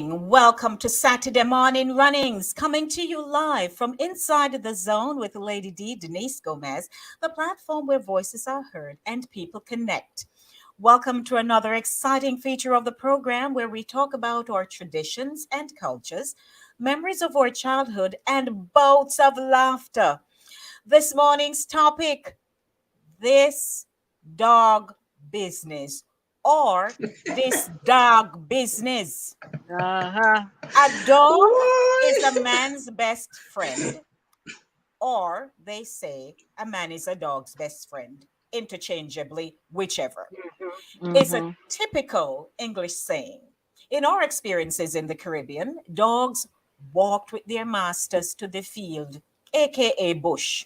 morning. Welcome to Satideh Mawnin Runnings, coming to you live from inside the zone with Lady D, Denise Gomez, the platform where voices are heard and people connect. Welcome to another exciting feature of the program where we talk about our traditions and cultures, memories of our childhood, and bouts of laughter. This morning's topic: this dog business or this dog business. Uh-huh. A dog is a What? man's best friend, or they say a man is a dog's best friend, interchangeably, whichever. It's a Mm-hmm. typical English saying. In our experiences in the Caribbean, dogs walked with their masters to the field, aka bush,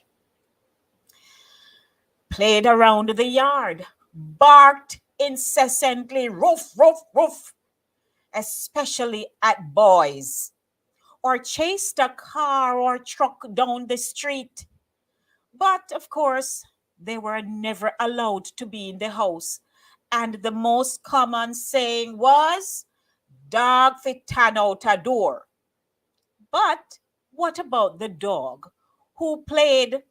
played around the yard, barked incessantly, roof, roof, roof, especially at boys, or chased a car or truck down the street. But of course, they were never allowed to be in the house. And the most common saying was, dog fit tan out a door. But what about the dog who played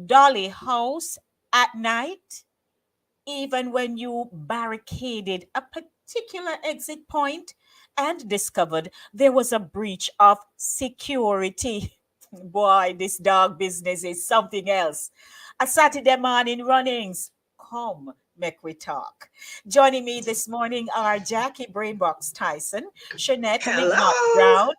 dolly house at night, even when you barricaded a particular exit point and discovered there was a breach of security? Boy, this dog business is something else. A Saturday morning runnings. Come, make we talk. Joining me this morning are Jackie Brainbox Tyson, Shanette Lignot Hello. Brown.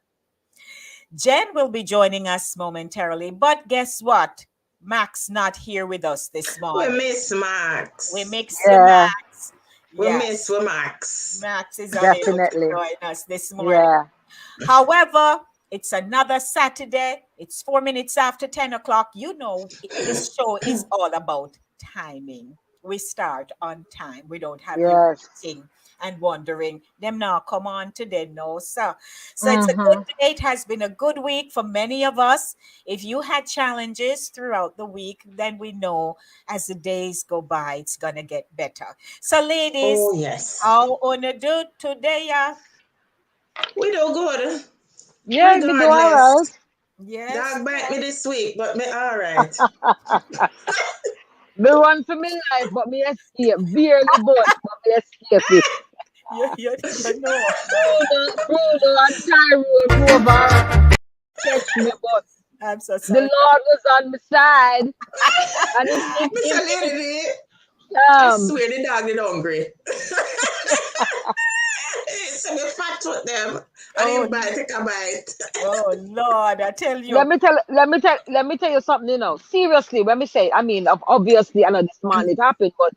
Jen will be joining us momentarily, but guess what? Max not here with us this We morning. miss We Max. mix the Yeah, Max. We Yes, miss we Max. Max is unable to definitely. join us this morning. Yeah. However, it's another Saturday. It's 4 minutes after 10 o'clock. You know, this show is all about timing. We start on time. We don't have you Yes. waiting and wondering, them now come on today. No, sir. So it's a good Mm-hmm. day. It has been a good week for many of us. If you had challenges throughout the week, then we know as the days go by, it's going to get better. So, Oh ladies, yes. how on a do today? We do good. Yeah, we do all right. Regardless. Yes, Dog bite me yes. this week, but me alright. Me run for my life, but me escape. Barely but me escape it. You know. Bruno and Tyrone Rover catch me, but I'm so the sorry. Lord was on my side, and Miss Lady, I um, swear the dog is hungry. So me fat with them. And Oh, him bite, take a bite. oh Lord, I tell let you. me tell let me tell you something, seriously, when me say, I mean, obviously I know this man it happened, but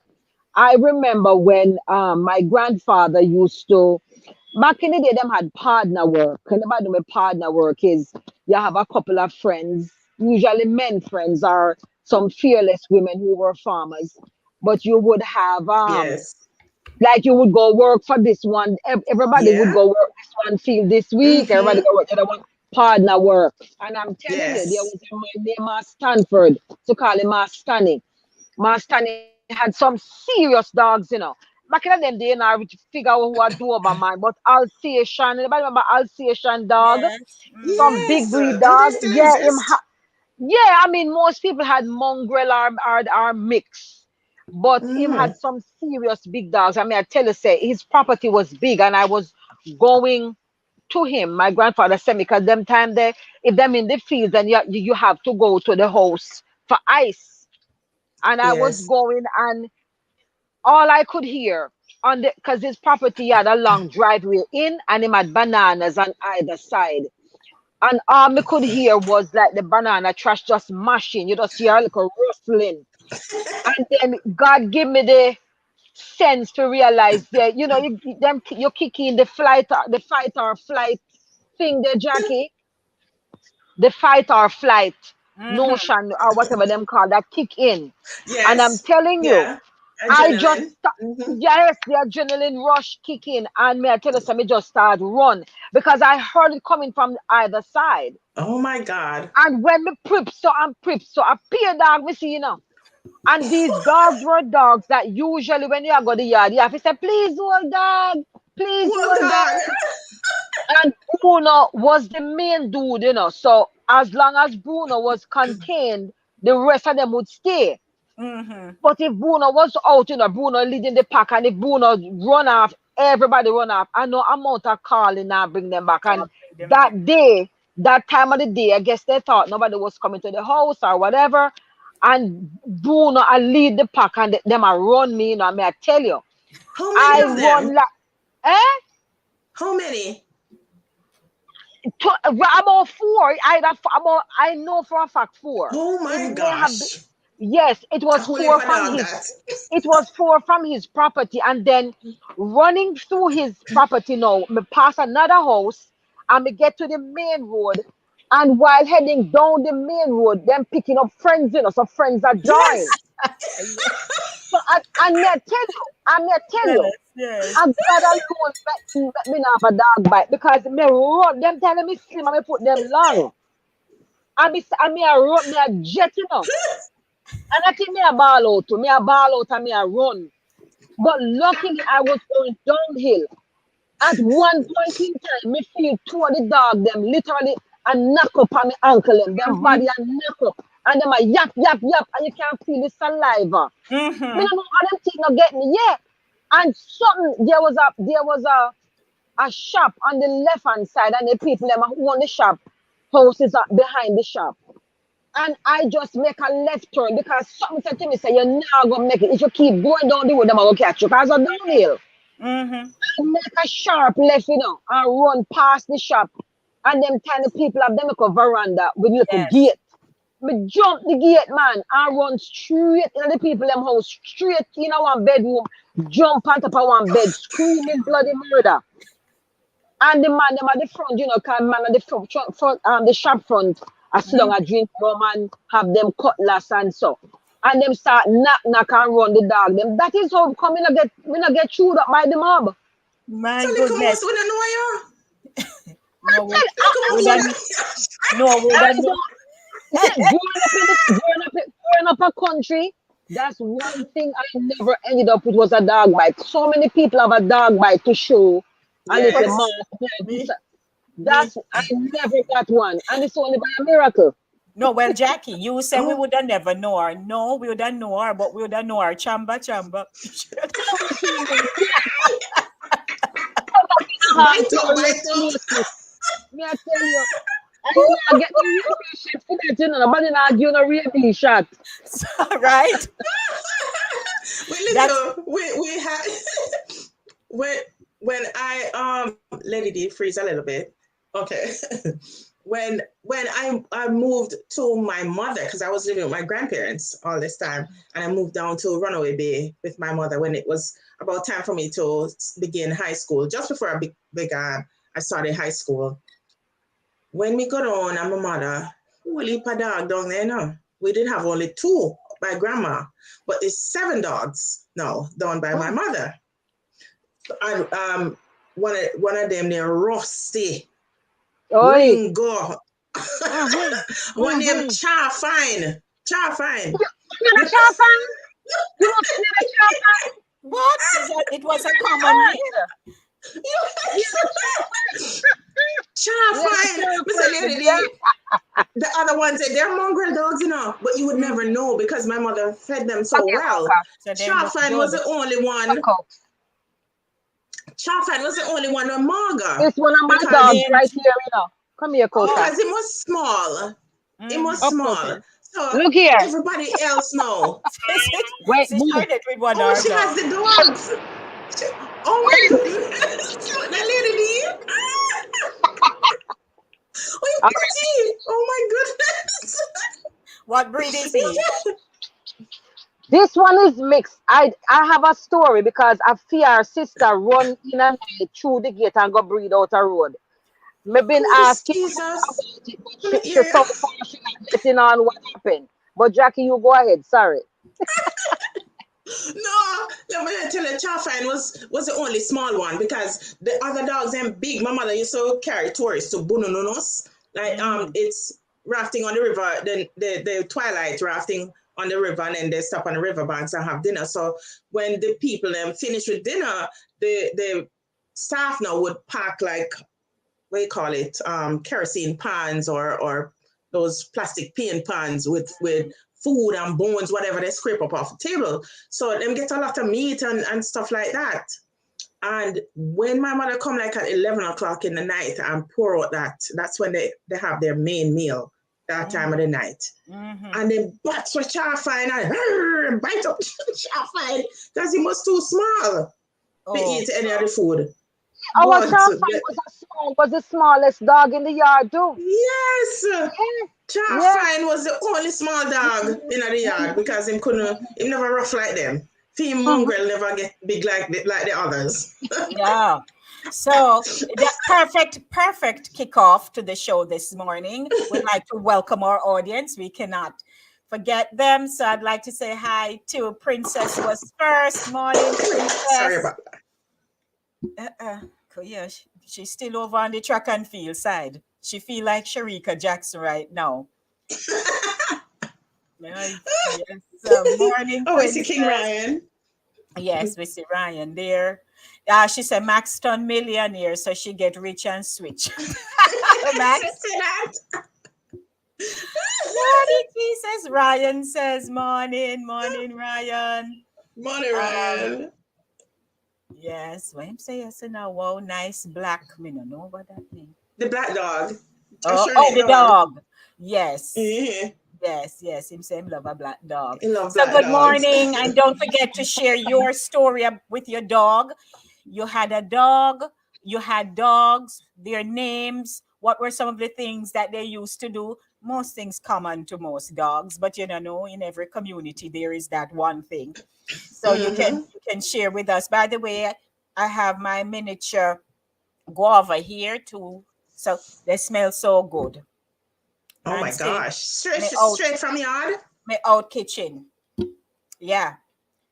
I remember when my grandfather used to, back in the day, them had partner work. And about them with partner work is you have a couple of friends, usually men friends or some fearless women who were farmers. But you would have Yes. like you would go work for this one. Everybody would Yeah. go work this one field this week. Everybody Mm-hmm. go work the other one. Partner work. And I'm telling you, there Yes. was a man named Mas Stanford, to call him Mas Stanley. Mas Stanley had some serious dogs. Back in them day, I figure out who I do about mine. But Alsatian, anybody remember Alsatian dog? Yes. Some Mm-hmm. big Yes. breed Do they dog. still Yeah, exist? yeah, I mean, most people had mongrel or mix, but him Mm. had some serious big dogs. I mean, I tell you, say his property was big, and I was going to him. My grandfather sent me because them time there, if them in the fields, then you have to go to the house for ice. And I was Yes. going, and all I could hear on the because his property had a long driveway in, and him had bananas on either side. And all I could hear was like the banana trash just mashing. You just hear a little rustling. And then God give me the sense to realize that, you kick in the fight or flight thing there, Jackie. The fight or flight Mm-hmm. notion or whatever them call that kick in. And I'm Yes. telling you, Yeah. I just Adrenaline. Mm-hmm. yes, the adrenaline rush kick in, and me I tell you, so me just start run because I heard it coming from either side. Oh my God. And when me prip, so a peer dog me see, And these dogs were dogs that usually when you go to the yard, you have to say, please, old dog. Please Poor was dog. there. And Bruno was the main dude, you know. So as long as Bruno was contained, the rest of them would stay. Mm-hmm. But if Bruno was out, you know, Bruno leading the pack, and if Bruno run off, everybody run off. I know amount of calling and bring them back. And God bring them back. that day, that time of the day, I guess they thought nobody was coming to the house or whatever. And Bruno, I lead the pack, and them I run me, you know. I mean, I tell you, How many I of them? run like, eh? How many? About four. I know for a fact four. Oh It my may have been, gosh. yes, it A was whole four heap of from dog his, that. it was four from his property, and then running through his property now, me pass another house and me get to the main road. And while heading down the main road, them picking up friends, you know, so friends are joined. Yes. So I may tell Yes, you, yes. and God alone let me not have a dog bite because me run them telling me slim and me put them long. I me a run me a jet, you know. And I think me a ball out too. Me a ball out and me a run. But luckily I was going downhill. At one point in time, me feel two of the dog them literally a knock up on my ankle them Mm-hmm. body and knock up. And them a yap yap yap and you can't feel the saliva. Me Mm-hmm. don't know how them thing not get me yet. And something there was a shop on the left hand side, and the people them who own the shop houses are behind the shop. And I just make a left turn because something said to me, say, you're not gonna make it. If you keep going down the road, them are gonna catch you. Because I'm downhill. Mm-hmm. I make a sharp left, you know, and run past the shop. And them tiny people have them like a veranda with little Yes. gate. Me jump the gate, man, and run straight in the people them house, straight in a one bedroom, jump on top of one bed, screaming bloody murder. And the man them at the front, you know, can man at the the shop front, I sit down Mm-hmm. and drink rum and have them cutlass and so. And them start knock and run the dog. Them that is how come me not get chewed up by the mob. So My little mouse goodness. wouldn't know you. No, we Little we mouse done wouldn't. no, we I done don't growing up a country. That's one thing I never ended up with was a dog bite. So many people have a dog bite to show a little Yes. mark. me me That's I never got one, and it's only by a miracle. no, well, Jackie, you say we Oh, would have never know her. No, we would have know her, but we would have know her. Chamba, chamba. Hard bite to up, bite up. hallucinations. Me I tell you, and you not get no rabies shot for that, you know. Nobody not give no rabies shot. Right? We That's little we had when let it freeze a little bit. Okay. When I moved to my mother because I was living with my grandparents all this time, and I moved down to Runaway Bay with my mother when it was about time for me to begin high school. Just before began, I started high school. When we got on, and my mother, holy heap of dog down there now. We did have only two by grandma, but it's seven dogs now done by my Oh, mother. And one of them they're Rusty, oi. Ringo, Mm-hmm. one named Mm-hmm. Cha Fine. Cha Fine. You know Chafan? You know Chafan? what? It was a common name. You know Cha Yes, Fine. Mr. Chafan. Yeah. Lady, the other ones said they're mongrel dogs, but you would Mm, never know because my mother fed them Come so here, well. Coca. so them look Chaffan was good. the only one. Coco. Chaffan was the only one with Marga It's one of my dogs because Named right here, you know. Come here, oh, Coca. it was small. It was mm-hmm. Up small. closer. So Look here. everybody else know. Wait, She move. shared it with one of Oh, our she has dogs. the dogs. Oh my goodness. That lady did. Oh, you All right. pretty. Oh my goodness. What breed is he? This one is mixed. I have a story because I fear our sister run in and out through the gate and go breed out a road. Me been Oh, asking her Jesus. about it, but Let me she hear so you. far she not letting on what happened. But Jackie, you go ahead. Sorry. No, let me tell you, Chaffine was the only small one because the other dogs and big. My mother used to carry tourists to Bunununos. Like Mm-hmm. it's rafting on the river, then the twilight rafting on the river, and then they stop on the river banks and have dinner. So when the people finish with dinner, the staff now would pack like, what do you call it, kerosene pans or those plastic paint pans with food and bones, whatever they scrape up off the table. So them get a lot of meat and stuff like that. And when my mother come like at 11 o'clock in the night and pour out that's when they have their main meal that time of the night. And then bats with Charfine and bite up Charfine because he was too small to eat any of the food. Our But Charfine was the smallest dog in the yard too. yes, Charfine was the only small dog in the yard because he never rough like them. Team mongrel never get big like the others. Yeah. So the perfect kickoff to the show this morning. We'd like to welcome our audience. We cannot forget them. So I'd like to say hi to Princess was first. Morning, Princess. Sorry about that. Yeah, she's still over on the track and field side. She feel like Sharika Jackson right now. Yes. Morning. Oh, I see King Ryan. Yes, we see Ryan there. She said Maxton millionaire, so she get rich and switch. Max. Jesus. Ryan says morning, Ryan. Morning, Ryan. Yes, when him say yes now, wow, nice black. Me no know what that means. The black dog. The dog. Yes. Yeah. Yes. Him say him love a black dog. So good morning, and don't forget to share your story with your dog. You had a dog. You had dogs. Their names. What were some of the things that they used to do? Most things common to most dogs, but you know, in every community there is that one thing. So you can share with us. By the way, I have my miniature guava here too. So they smell so good. Oh my gosh. Straight from yard? My out kitchen. Yeah.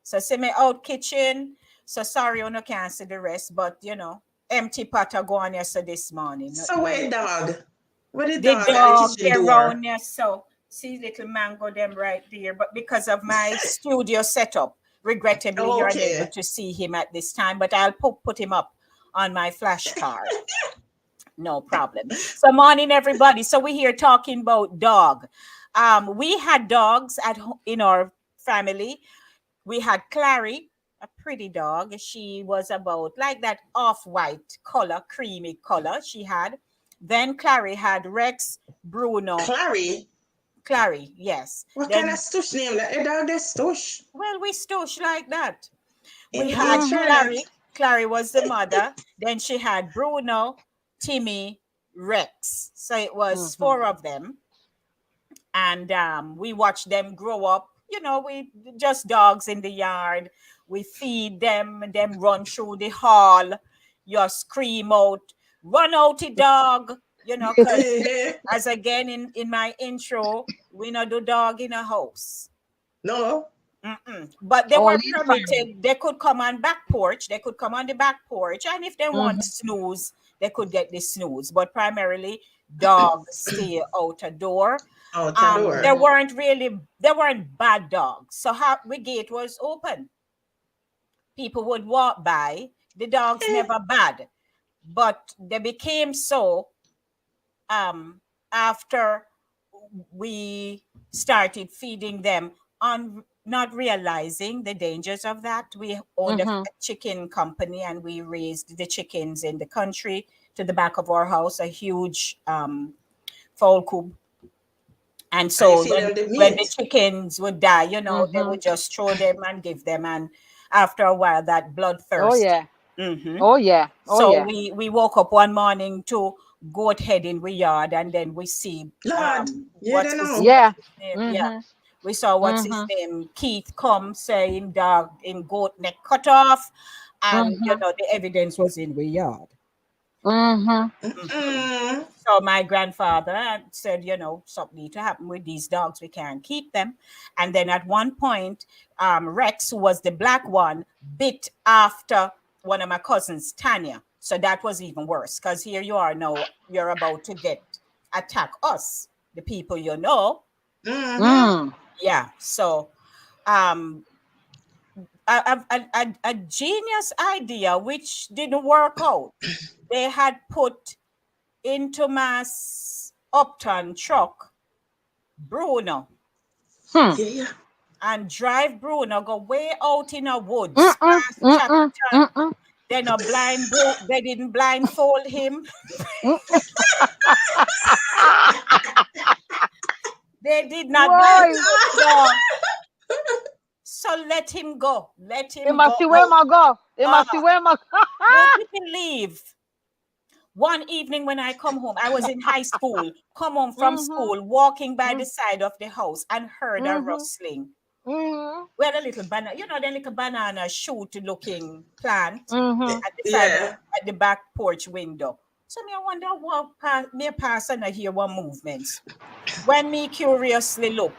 So see my out kitchen. So sorry you no can't see the rest, but you know, empty pot go on here so this morning. So where dog? What did the dog they're around there? So see little mango them right there. But because of my studio setup, regrettably you're unable to see him at this time, but I'll put him up on my flashcard. No problem. So morning, everybody. So we're here talking about dog. We had dogs in our family. We had Clary, a pretty dog. She was about like that off-white color, creamy color she had. Then Clary had Rex, Bruno. Clary, yes. What kind of stush name? Like a dog that's stush? Well, we stush like that. We had Clary. Clary was the mother. Then she had Bruno, Timmy, Rex. So it was 4 of them. And we watched them grow up. You know, we just dogs in the yard. We feed them and them run through the hall. You scream out, run out the dog. You know, because as again in my intro, we not do dog in a house. No. But they were permitted. They could come on back porch. They could come on the back porch. And if they want to snooze, they could get the snooze. But primarily, dogs stay out a door. They weren't bad dogs. So the gate was open. People would walk by. The dogs never bad. But they became so after we started feeding them on not realizing the dangers of that. We owned a chicken company and we raised the chickens in the country to the back of our house, a huge fowl coop. And so when the chickens would die, you know, they would just throw them and give them. And after a while, that bloodthirst. We woke up one morning to goat head in the yard, and then we see we saw what's his name, Keith, come saying dog in goat neck cut off, and you know the evidence was in the yard. So my grandfather said, you know, something need to happen with these dogs. We can't keep them. And then at one point, Rex, who was the black one, bit after one of my cousins, Tanya. So that was even worse because here you are now, you're about to attack us, the people you know. Yeah. So a genius idea which didn't work out. They had put into mass Upton truck Bruno Hmm. Yeah. and drive Bruno go way out in the woods Mm-mm, past mm-mm, Chatterton. mm-mm, They didn't blindfold him. mm. They did not Boy, blindfold the dog. So let him go. Let they him go must see where out. my go. They Uh, must see where my. would you believe? One evening when I come home, I was in high school, come home from Mhm, school, walking by the mhm, side of the house and heard a mhm, rustling. mhm, We had a little banana, the little banana shoot looking plant mhm. at the side of Yeah. at the back porch window. So me I wonder what me pass and I hear one movements. When me curiously look,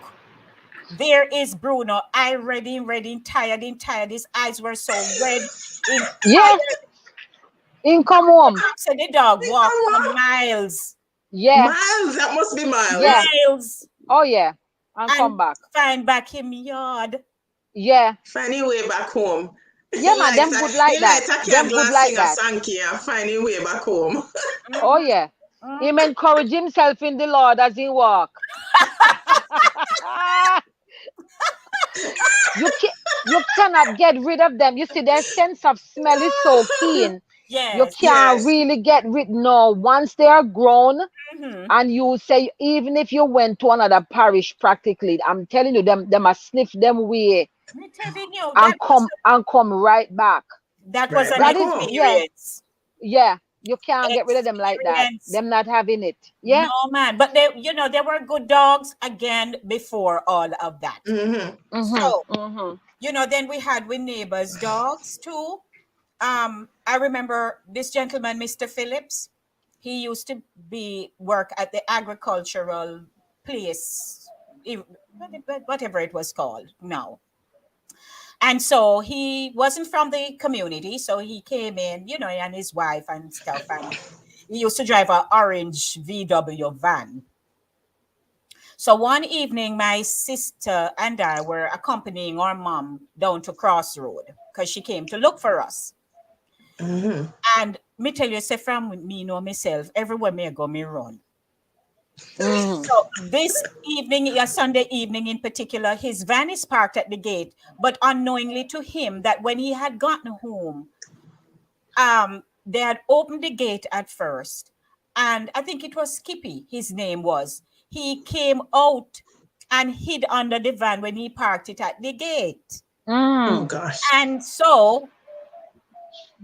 there is Bruno. I ready, tired. His eyes were so red, in Yeah, tired. in come home. So the dog Think walked I'm for what? miles, Yeah, Miles. That must be yeah. Miles. miles, Oh yeah, and come and back. find back him yard. Yeah, Find your way back home. yeah, man. Like Them good he like that. like a Them candle good and like sing a that. song and find your way back home. Oh Mhm, yeah. Him mhm. encourage himself in the Lord as he walk. you can you cannot get rid of them. You see, their sense of smell is so keen. You Yes. can't Yes. really get rid. No, once they are grown, Mhm. and you say even if you went to another parish, practically, I'm telling you, them must sniff them way Me telling you, and come right back. that was Right an That back is, home. yeah, experience. yeah. You can't get rid of them like that. Experience. Them not having it. No Yeah. man, but they were good dogs again before all of that. Mm-hmm. Mhm. So Mhm. then we had with neighbors' dogs too. I remember this gentleman, Mr. Phillips. He used to be work at the agricultural place, whatever it was called now. And so he wasn't from the community, so he came in, and his wife and stuff, and he used to drive a orange VW van. So one evening, my sister and I were accompanying our mom down to Crossroad because she came to look for us. Mm-hmm. And me tell you, say from me know myself, everywhere me go, me run. Mhm. So this evening, a Sunday evening in particular, his van is parked at the gate, but unknowingly to him that when he had gotten home, they had opened the gate at first, and I think it was Skippy, his name was. He came out and hid under the van when he parked it at the gate. Oh Mm. gosh. And so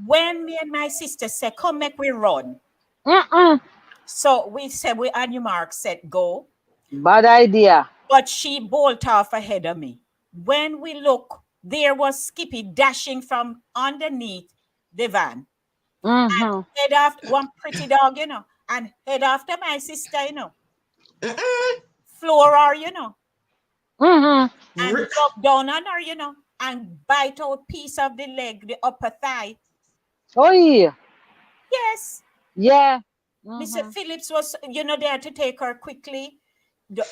when me and my sister said, "Come, make we run," Mm-mm. so we said, "We on your mark, set, go." Bad idea. But she bolt off ahead of me. When we look, there was Skippy dashing from underneath the van. Mhm. Head after one pretty dog, and head after my sister, Mm-mm. floor her, Mhm. and Rip. drop down on her, and bite out piece of the leg, the upper thigh. Oh yeah. Yes. Yeah. Mr. Mhm. Phillips was, there to take her quickly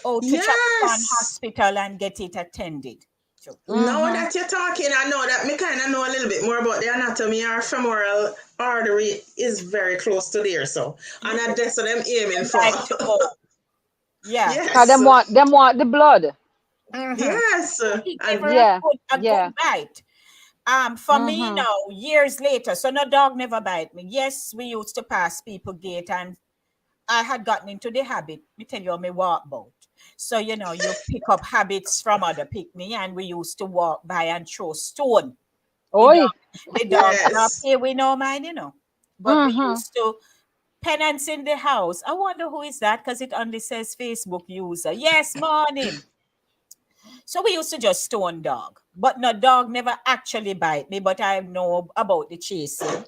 out to Chatterton Yes. Hospital and get it attended to. Now Mhm. that you're talking, I know that me kind of know a little bit more about the anatomy. Our femoral artery is very close to there, so and Yes. that's what I'm aiming I'd for. like to go. Yeah. Cause Yes. them want the blood. Mm-hmm. Yes. He gave And her Yeah. a Yeah. good bite. For me Mhm. now, years later, so no dog never bite me. Yes, we used to pass people gate, and I had gotten into the habit. Me tell you, me walk about. So you pick up habits from other pick me, and we used to walk by and throw stone. The Oi. dog, the dogs not yes. pay we no mind, But we Mhm. used to penance in the house. I wonder who is that because it only says Facebook user. Yes, morning. So we used to just stone dog, but no dog never actually bite me. But I know about the chasing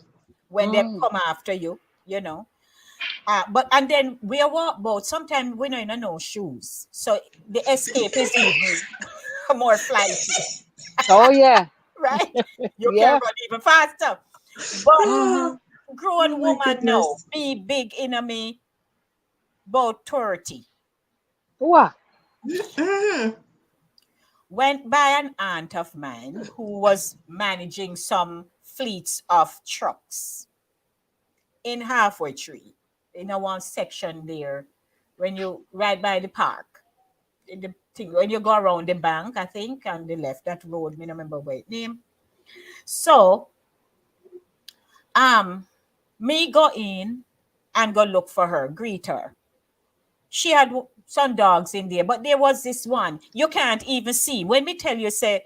when they Mm. come after you, you know. But and then we walk boat. Sometimes we don't even know shoes, so the escape is even more flighty, Oh yeah. right? You can Yeah. run even faster. But Oh, Mhm. grown my woman now, goodness. be big in me, about 30. What? Mm-hmm. went by an aunt of mine who was managing some fleets of trucks in Halfway Tree, in a one section there, when you right by the park. In the thing, when you go around the bank, I think, on the left, that road, me no remember what it name. So, um, me go in and go look for her, greet her. She had some dogs in there, but there was this one you can't even see. When me tell you, say,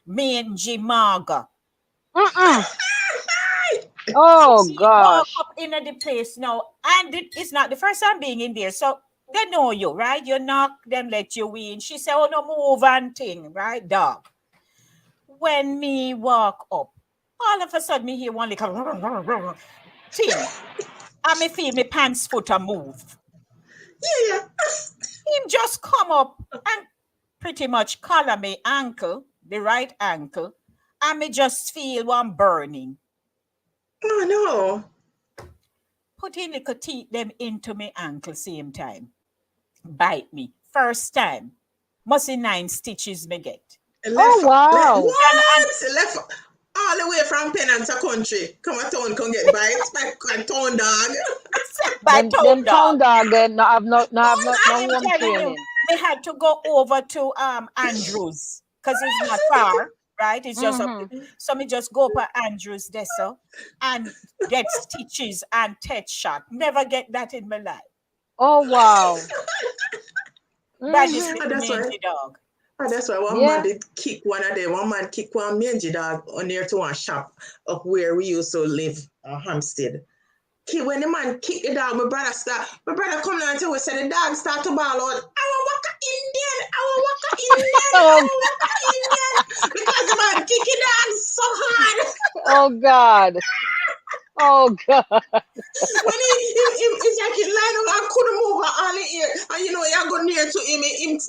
mangy Marga. Mm-mm. Oh She walk gosh. up in the place now, and it's not the first time being in there. So they know you, right? You knock, them let you in. She said, "Oh no, move and thing, right, dog." When me walk up, all of a sudden me hear one little thing, and me feel me pants foot a move. Yeah, yeah. Him just come up and pretty much collar me ankle, the right ankle, and me just feel one burning. Oh no. Put in little teeth them into me ankle same time. Bite me. First time. Must be 9 stitches me get. Oh wow. And What? Left all the way from Penang to country. Come a town, come get bites by a town dog. by Them town town dog. dog they no have no I am home telling you, training. we had to go over to Andrews because it's not far, right? It's just up. Mm-hmm. So me just go up to Andrews there, so, and get stitches and teeth shot. Never get that in my life. Oh wow. By this Mm-hmm. And little that's why. mangy dog. And that's why one man Yeah. did kick one of them. One man kick one mangy dog on there to one shop up where we used to live, Hampstead. When the man kick the dog, my brother come down to us and the dog start to bawl out, "Our waka Indian, our waka Indian, Oh, our waka Indian," because the man kick the dog so hard. oh God. Oh God. When it's like he line up and couldn't move all the ear. And you know, you go near to him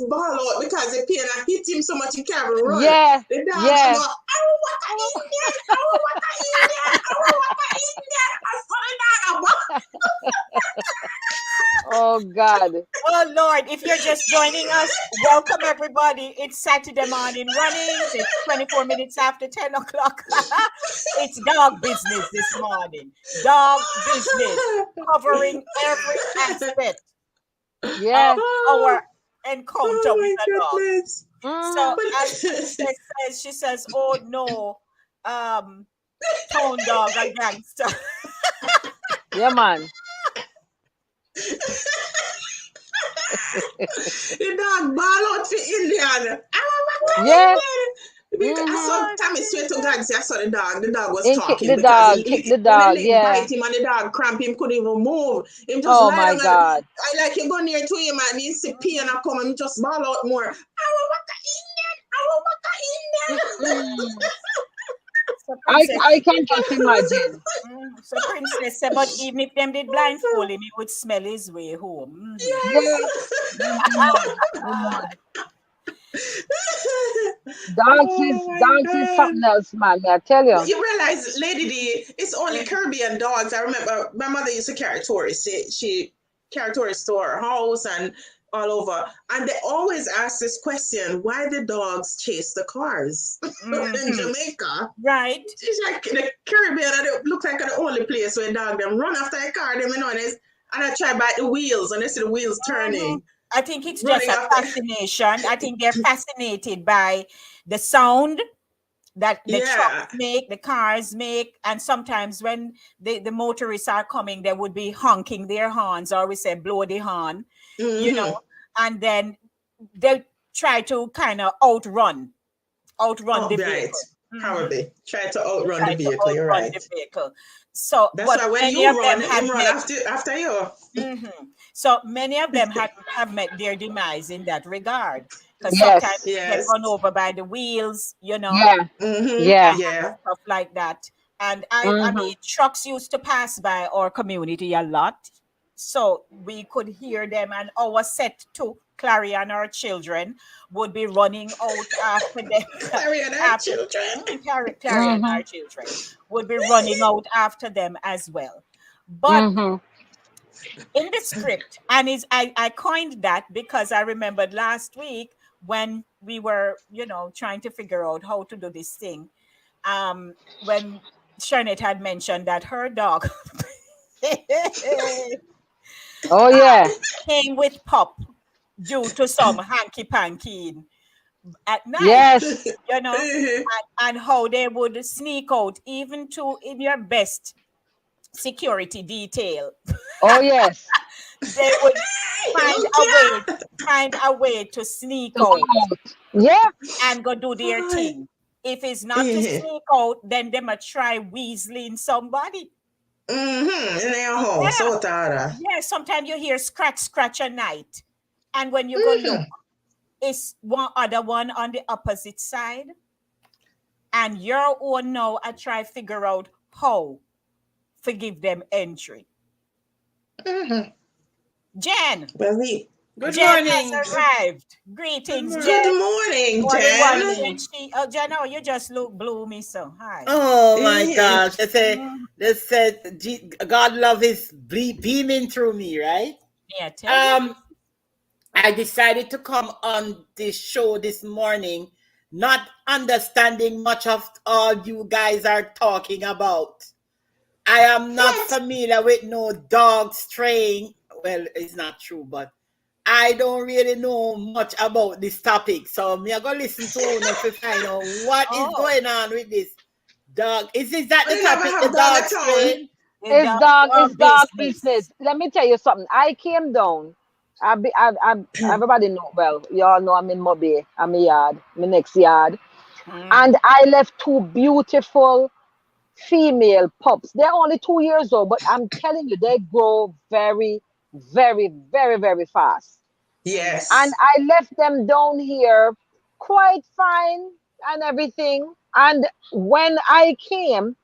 ball out because the pain hit him so much he can't even run. Yeah. The dog I go, Yeah. "Our waka Indian, our waka Indian, our waka Indian." I saw the dog, I Oh God. Oh Lord, if you're just joining us, welcome everybody. It's Saturday morning runnings. It's 24 minutes after 10 o'clock. It's dog business this morning. Dog business covering every aspect Yeah. of oh, our encounter oh with my a dog. goodness. So Mm-hmm. as But Princess says, she says, "Oh no, um, tone dog a gangster." Yeah, man. the dog ball out for Indian. Our waka Yeah. Indian. I Mm-hmm. saw Oh Tommy swear to God, say I saw the dog. The dog was And kick talking the because dog. Kick the when the dog. lick Yeah. bite him and the dog cramp him, couldn't even move. Him just Oh lie my down and God. I like you go near to him and he see pain and come and just ball out more. Our waka Indian, our waka Mm-mm. so Princess. I can just imagine. So Princess said, but even if them did blindfold him, he would smell his way home. Yeah. Yes. Mm-hmm. It would. Oh my Dogs is God. something else, man. I tell But you. you realize, Lady D, it's only Mhm. Caribbean dogs. I remember my mother used to carry tourists. She carried tourists to her house and all over. And they always ask this question, why the dogs chase the cars in Mhm. Jamaica? Right. It's like the Caribbean, and it look like the only place where dog them run after a car, them, and I try by the wheels and they see the wheels Mhm. turning, I think it's just running a after. fascination. I think they're fascinated by the sound that the Yeah. trucks make, the cars make, and sometimes when the motorists are coming, they would be honking their horns, or we say blow the horn, you know, Mm-hmm. and then they try to kind of outrun Oh, the right. vehicle. Mhm. Probably. Try to outrun the Try to vehicle. You're outrun right. the vehicle. So, That's but why when many you of run, them him had run met. after you. So many of them have met their demise in that regard, because sometimes Yes. they get Yes. run over by the wheels, Yeah. Mm-hmm. Yeah. and Yeah. stuff like that. And I Mm-hmm. mean, trucks used to pass by our community a lot, so we could hear them, and our set to Clary and our children would be running out after them. Clary and our after children. Clary and Mm-hmm. our children would be running out after them as well. But Mm-hmm. in the script, and is I coined that because I remembered last week when we were, trying to figure out how to do this thing, when Sharnette had mentioned that her dog Oh yeah. came with pup due to some hanky panky at night, Yes. you know, and how they would sneak out, even to in your best security detail. Oh yes. They would find Look, a way, yeah. to sneak To go out out. Yeah. and go do their Hi. thing. If it's not to Mm-hmm. sneak out, then they might try weaseling somebody. Mm-hmm. In their house, Yeah, outta. yeah. Sometimes you hear scratch, scratch at night, and when you go look, Mm-hmm. it's one other one on the opposite side, and your own now I try figure out how forgive them entry. Mm-hmm. Jen, Well, we. Good Jen has morning. arrived. Good Greetings, morning. Good Jen. morning, Morning, Good Jen. morning. morning. And Jen, oh, you just look bloomy, so hi. Oh my Mm-hmm. gosh. Mm, They said God love is beaming through me, right? yeah, tell you. Um, I decided to come on this show this morning, not understanding much of all you guys are talking about. I am not What? familiar with no dog straying. Well, it's not true, but I don't really know much about this topic. So me I go listen to one to find out what is Oh, going on with this dog. Is that the We never topic? The have dog dog at home. strain? it's It's dog, dog. dog It's dog business. business. Let me tell you something. I came down. Everybody know. Well, you all know I'm in Mobay. I'm a yard. My next yard. Mm-hmm. And I left two beautiful female pups. They're only 2 years old, but I'm telling you, they grow very, very, very, very fast. And Yes. I left them down here quite fine and everything. And when I came,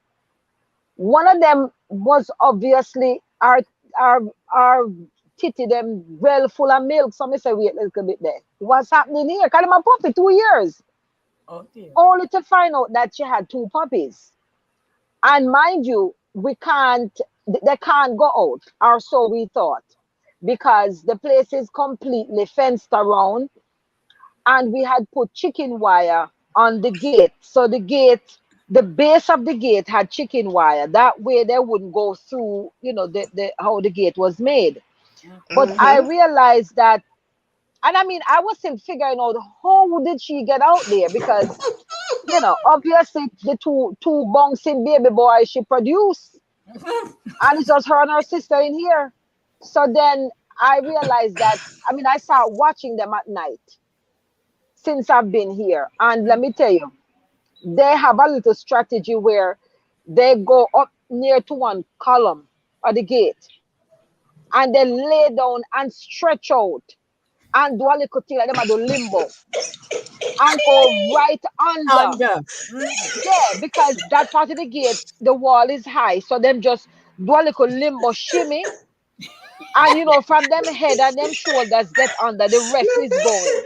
one of them was obviously our our titty them well full of milk. So I say, wait a little bit there. What's happening here? Cause I'm a puppy 2 years. Oh dear. Only to find out that she had two puppies. And mind you, we can't, they can't go out, or so we thought, because the place is completely fenced around, and we had put chicken wire on the gate. So the gate, the base of the gate had chicken wire. That way they wouldn't go through, the how the gate was made. Mm-hmm. But I Mm-hmm. realized that, and I mean, I was still figuring out how did she get out there, because obviously the two bouncing baby boys she produced, and it's just her and her sister in here. So then I realized that, I mean, I started watching them at night since I've been here. And let me tell you, they have a little strategy where they go up near to one column of the gate and they lay down and stretch out and do a little thing like them a do limbo and go right under. Under. Mm-hmm. Yeah, because that part of the gate, the wall is high. So them just do a little limbo shimmy. And from them head and them shoulders get under, the rest is going.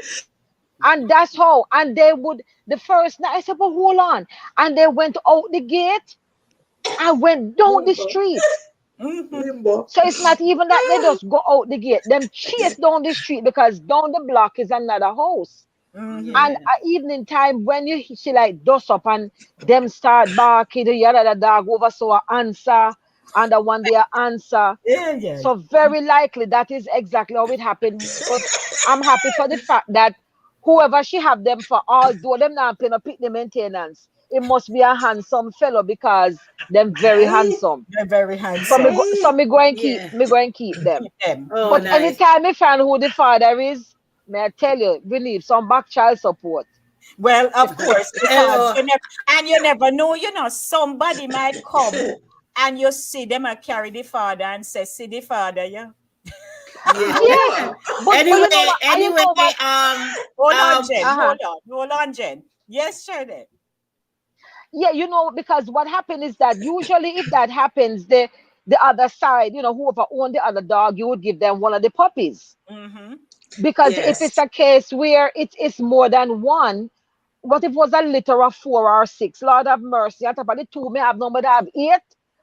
And that's how. And they would, the first night, I said, but hold on. And they went out the gate and went down the Limbo. street. Mm-hmm. Limbo. So it's not even that they just go out the gate. Them chase down the street because down the block is another house. Mm-hmm. And Yeah. at evening time, when you see like dust up and them start barking, the other dog over so I answer, and the one they answer. Yeah, yeah. So very likely that is exactly how it happened. But I'm happy for the fact that whoever she have them for, although them not paying a pick the maintenance, it must be a handsome fellow because them very Aye. handsome. They're very So handsome. Aye. me go and keep Yeah. them. Keep them. Oh, But nice. anytime I find who the father is, may I tell you, we need some back child support. Well, of course, because Oh, you never know, somebody might come and you see them and carry the father and say, see the father, yeah. yeah. Yeah, Oh. but you know Anyway, what? And you know what? Hold on, um, Jen. Uh-huh. Hold on, Jen. Yes, Shirley. Yeah, because what happened is that usually if that happens, the other side, whoever owned the other dog, you would give them one of the puppies. Mm-hmm. Because if Yes. it's a case where it's more than one, what if it was a litter of 4 or 6? Lord have mercy. On top of the two, may have number that have 8.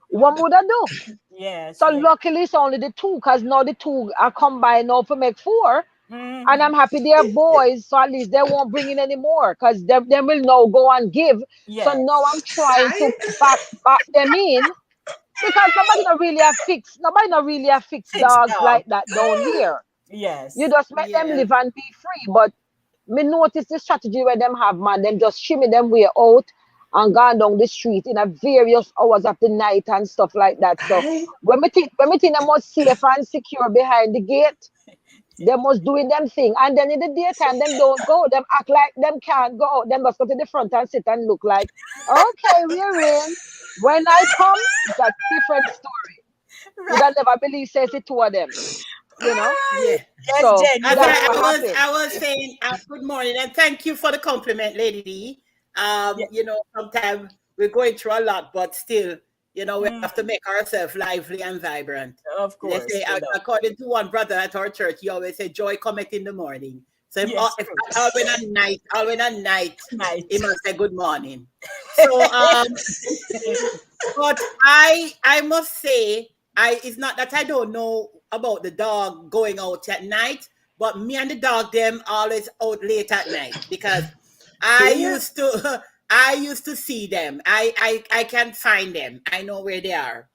What would I do? Yes, So yes. luckily it's only the two, because now the two are combined now to make 4. And I'm happy they're boys, so at least they won't bring in any more because they will now go and give. So Yes. now I'm trying to Right? back them in because nobody not really a fix Fix dogs dog. like that down here. You Yes. just make them Yeah. live and be free. But me notice the strategy where them have, man, them just shimmy them way out and gone down the street in a various hours of the night and stuff like that. So I when me think them most safe and secure behind the gate, they must doing them thing. And then in the daytime, them don't go. Them act like them can't go out. Them just go to the front and sit and look like, okay, we're in. When night come, it's a different story. Would Right. I never believe says the two of them, you know? Yeah. Yes, So Jen, you As are that's I, what I right. was happened. I was saying, good morning and thank you for the compliment, Lady D. Yeah. Sometimes we're going through a lot, but still, we Mm, have to make ourselves lively and vibrant. of They course, say, you know. according to one brother at our church, he always say, "Joy cometh in the morning." So Yes, if true. always at night, he Night. must say good morning. So but I must say, it's not that I don't know about the dog going out at night, but me and the dog them always out late at night because I yeah. used to I used to see them. I can find them. I know where they are.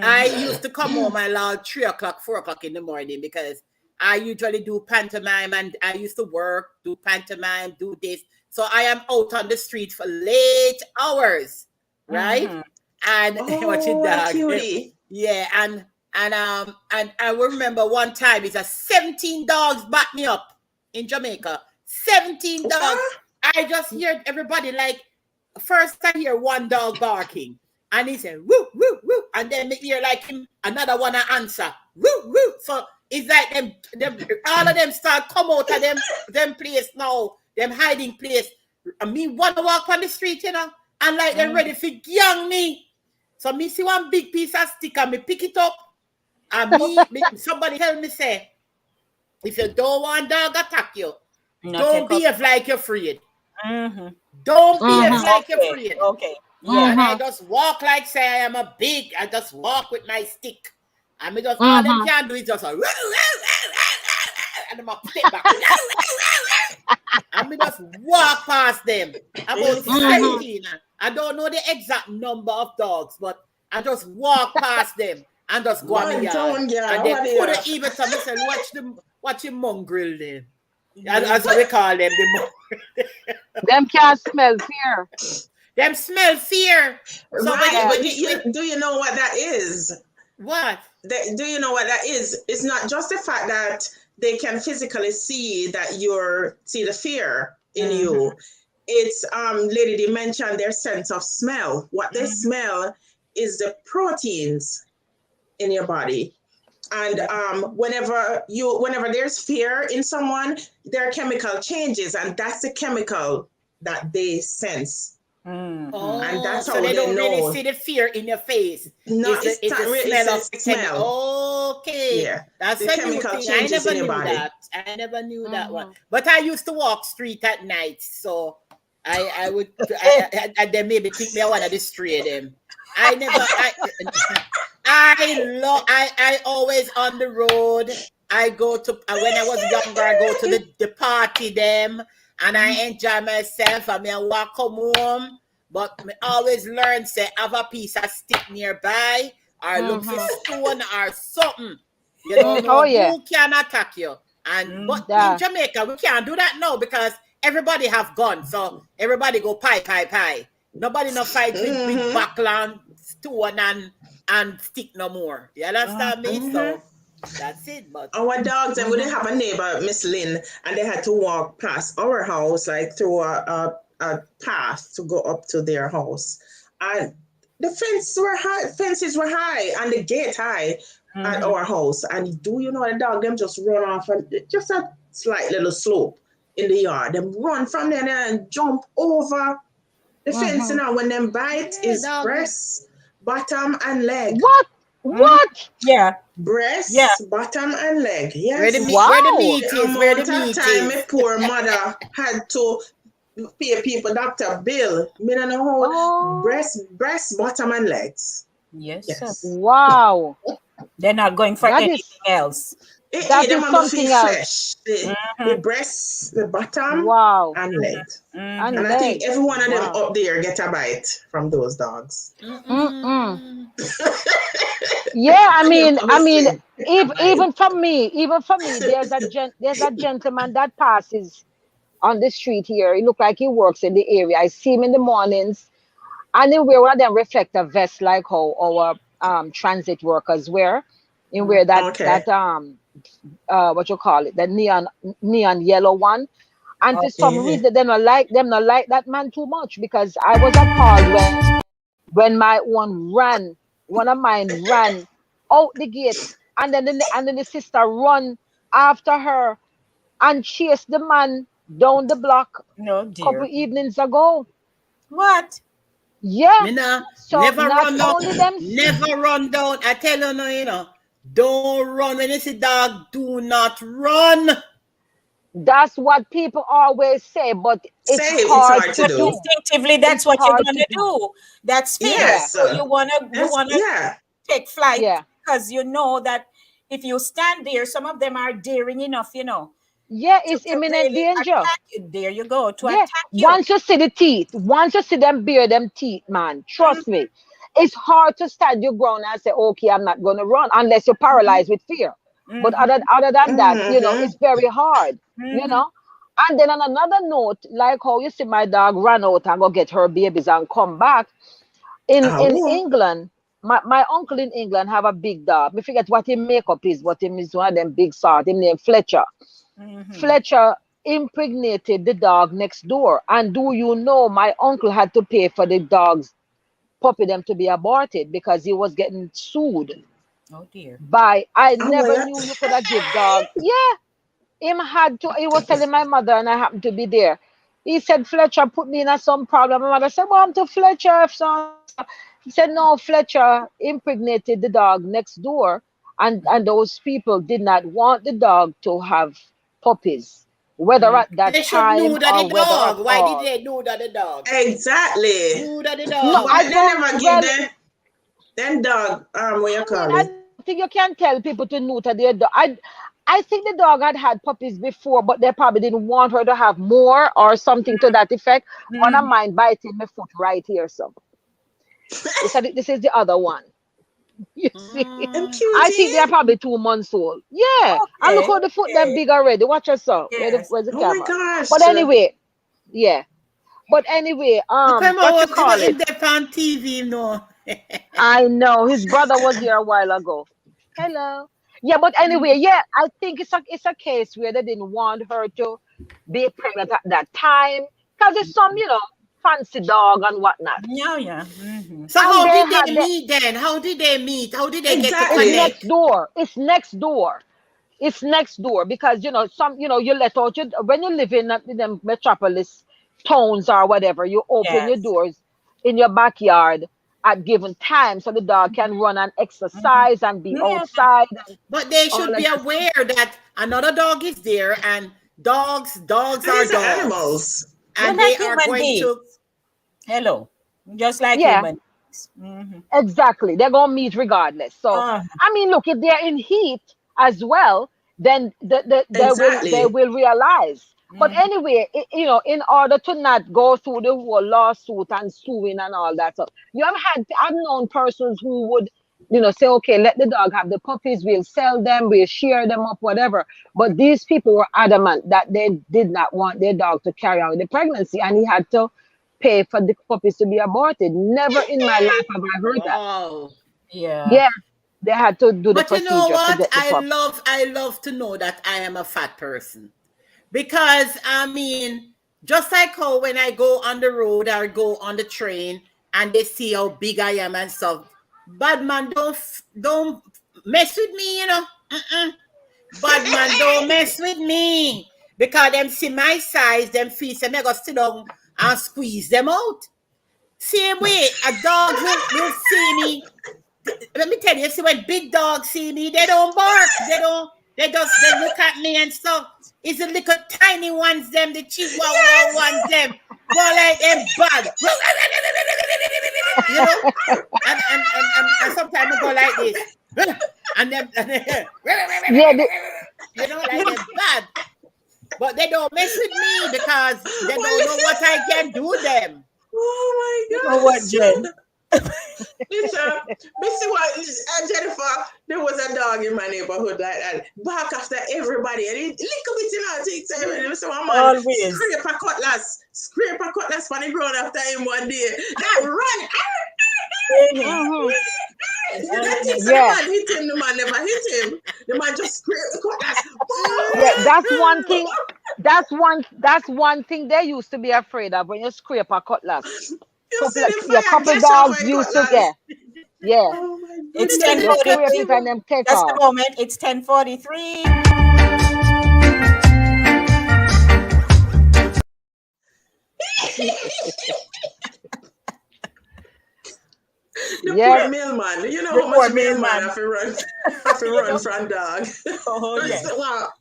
I Hmm. used to come home around 3 o'clock, 4 o'clock in the morning because I usually do pantomime and I used to work, do pantomime, do this. So I am out on the street for late hours, right? Hmm. And watching Oh, what a dog. cutie. Yeah, and I remember one time it's a 17 dogs back me up in Jamaica. 17 dogs. What? I just heard everybody like first I hear one dog barking. And he said, woo, woo, woo. And then me hear like him, another one to answer. Woo, woo. So it's like them all of them start come out of them place now, them hiding place. And me wanna walk on the street, and like them ready for gang me. So me see one big piece of stick and me pick it up. And somebody tell me say, if you don't want dog attack you, No, don't take up. behave like you're afraid. Hmm. Don't behave Mm-hmm. like you're Okay. afraid. Okay. And Yes. I Mm-hmm. just walk like say I am a big, I just walk with my stick. And me just all them Mm-hmm. can do is just and them a step back. And me just walk past them. About Mm-hmm. 17. I don't know the exact number of dogs, but I just walk past them and just go on my Man yard. down, girl. And Over they there. couldn't even tell me, say, watch him mongrel them. As Yes. we call them, the Them can't smell fear. them smell fear. So when Right, you, Yeah. but when you, when, do you know what that is? what? Do you know what that is? It's not just the fact that they can physically see that see the fear in Hmm. you. It's Lady D mentioned their sense of smell. What they Hmm. smell is the proteins in your body. And Yeah. whenever there's fear in someone, there are chemical changes, and that's the chemical that they sense, Hmm. and Oh, that's so how they they don't really know. see the fear in your face. No, It's the it's smell a of smell. Okay, Yeah, that's the a new chemical thing. I changes never in your knew body. that. I never knew that one. Mm-hmm. But I used to walk street at night, so I would they maybe think me one of the stray them. I never I always on the road. I go to when I was younger, I go to the party them and I enjoy myself. I mean, I walk come home, but me always learn say have a piece of stick nearby or look for Mm-hmm. stone or something. You Hmm. don't Oh know yeah. who can attack you. And but in Yeah. Jamaica we can't do that now because everybody have guns, so everybody go pie pie pie. Nobody no fight with Hmm. backland, stone and stick no more. You understand me? Hmm. So that's it. But Our dogs, and we didn't Mm-hmm. have a neighbor, Miss Lynn, and they had to walk past our house, like through a path to go up to their house. And the fences were high, and the gate high at Hmm. our house. And do you know the dog, them just run off and just a slight little slope in the yard. Them run from there and jump over the fence. Mm-hmm. When them bite yeah, is dog. breast, bottom, and leg. What? Hmm. What? Yeah. Yeah. Breast, bottom, and leg. Where the Yes. meat where the Wow. meat The is, where the amount of meat time my is. poor mother had to pay people doctor bill. Me don't know how. Oh. Breast, bottom, and legs. Yes, sir. Yes. Wow. They're not going for That anything is else. That Them is have a feel something else. fresh. The breasts, the bottom, Wow. and legs. And And I think leg. every one of them Wow. up there get a bite from those dogs. Mm-mm. Mm-mm. Yeah, I And them mean, obviously get a bite. even for me, there's a gentleman that passes on the street here. He look like he works in the area. I see him in the mornings, and he wear one of them reflector vests like how our transit workers wear. He wear Okay. what you call it, the neon yellow one. And for some Yeah. reason, them not like that man too much, because I was appalled when my one of mine ran out the gate, and then the sister run after her and chased the man down the block No, couple dear. evenings ago. What? Yeah. Me nah, So never not run down, only them, never run down. I tell you no, don't run. When you see dog, do not run. that's what people always say, but it's Say it's hard hard to to But do. do. instinctively, that's It's what you're hard to gonna do. do. That's fear. Yeah. Yes. You That's wanna yeah. take flight Yeah. because you know that if you stand there, some of them are daring enough, Yeah, to, it's to imminent really danger. attack you. There you go, to Yeah, attack you. once you see the teeth, once you see them bare them teeth, man, trust Mhm, me, it's hard to stand your ground and say, okay, I'm not gonna run unless you're mhm, paralyzed with fear. But mhm, other than that, Mm-hmm. it's very hard, you mhm. know. And then on another note, like how you see my dog run out and go get her babies and come back. In Oh. England, my uncle in England have a big dog. Me forget what his makeup is, but him is one of them big sort. Him named Fletcher. Mhm. Fletcher impregnated the dog next door. And do you know my uncle had to pay for the dog's puppy them to be aborted because he was getting sued Oh dear. by I Oh never well. knew you could have give dog. Yeah, him had to he was telling my mother and I happened to be there. He said Fletcher put me in a some problem. My mother said, well, I'm to Fletcher. So he said, no, Fletcher impregnated the dog next door, and those people did not want the dog to have puppies, whether Mm. at that They should time know that or the whether at dog. Why did all. they know that the dog? Exactly. Know that the No, dog. I Why they don't. never give Well, them dog what you I mean, call I it? don't think you can tell people to neuter their dog. I think the dog had puppies before, but they probably didn't want her to have more or something to that effect. One of Mhm. mine biting my foot right here, so this is the other one. You see, Them Mm. I think cutie. they're probably 2 months old. Yeah, and look Okay. how the foot them Okay. big already. Watch yourself. Yes. Where's the Oh my camera? But gosh. anyway, yeah. But anyway, Look, I'm what you was call in it? the on TV, no. I know his brother was here a while ago. Hello. Yeah, but anyway, yeah, I think it's a case where they didn't want her to be pregnant at that time because it's some fancy dog and whatnot, Yeah, yeah. Hmm. So and how they did they had the meet then? How did they meet? How did they get to it's Exactly. next connect? door. It's next door. It's next door because you let out your when you live in the metropolis towns or whatever, you open your Yes. doors in your backyard at given time so the dog can run and Hmm. exercise and be Yeah. outside and But they all should of be that stuff. aware that another dog is there, and dogs And are these are dogs, animals. They're and like they are human going beings. to. Hello. Just like Yeah, human beings. Hmm. exactly. They're gonna meet regardless. So I mean, look, if they're in heat as well, then they Exactly. will realize. But Hmm. anyway, in order to not go through the whole lawsuit and suing and all that stuff, I've known persons who would, say, okay, let the dog have the puppies, we'll sell them, we'll share them up, whatever. But these people were adamant that they did not want their dog to carry on with the pregnancy, and he had to pay for the puppies to be aborted. Never in my life have I heard that. Wow. Yeah. Yeah, they had to do the But you know procedure to what? get the pup. I love to know that I am a fat person. Because I mean, just like how when I go on the road or go on the train and they see how big I am and stuff, bad man don't mess with me. Mm-mm. Bad man don't mess with me because them see my size, them feel say me go sit down and squeeze them out. Same way, a dog will see me. Let me tell you, see when big dogs see me, they don't bark. They look at me and stuff. It's the little tiny ones, them, the chihuahua Yes. ones, them. Go like them bad. You know? And sometimes I go like this. And then Yeah, you know, like they're bad. But they don't mess with me because they don't know what I can do them. Oh my You know what, gosh. Jen? Listen, Missy, what, Jennifer, there was a dog in my neighborhood like that, bark after everybody, and it little bit, you know, take time, and so my man Always. scrape a cutlass on the ground after him one day, that run, Mhm. Mhm. you can think so the Yeah. man hit him, the man never hit him, the man just scrape the cutlass, Yeah, that's boom! one thing. That's one thing they used to be afraid of when you scrape a cutlass. You see the Your fire couple catch off dogs my used to cutlass. get. Yeah. Oh my It's goodness. You scrape 10:43. it and then take Just a off. moment. It's 10:43. The Yes. poor mailman. You know The how poor much mailman mailman. have to You run know? from dog. Oh, So, yes. well,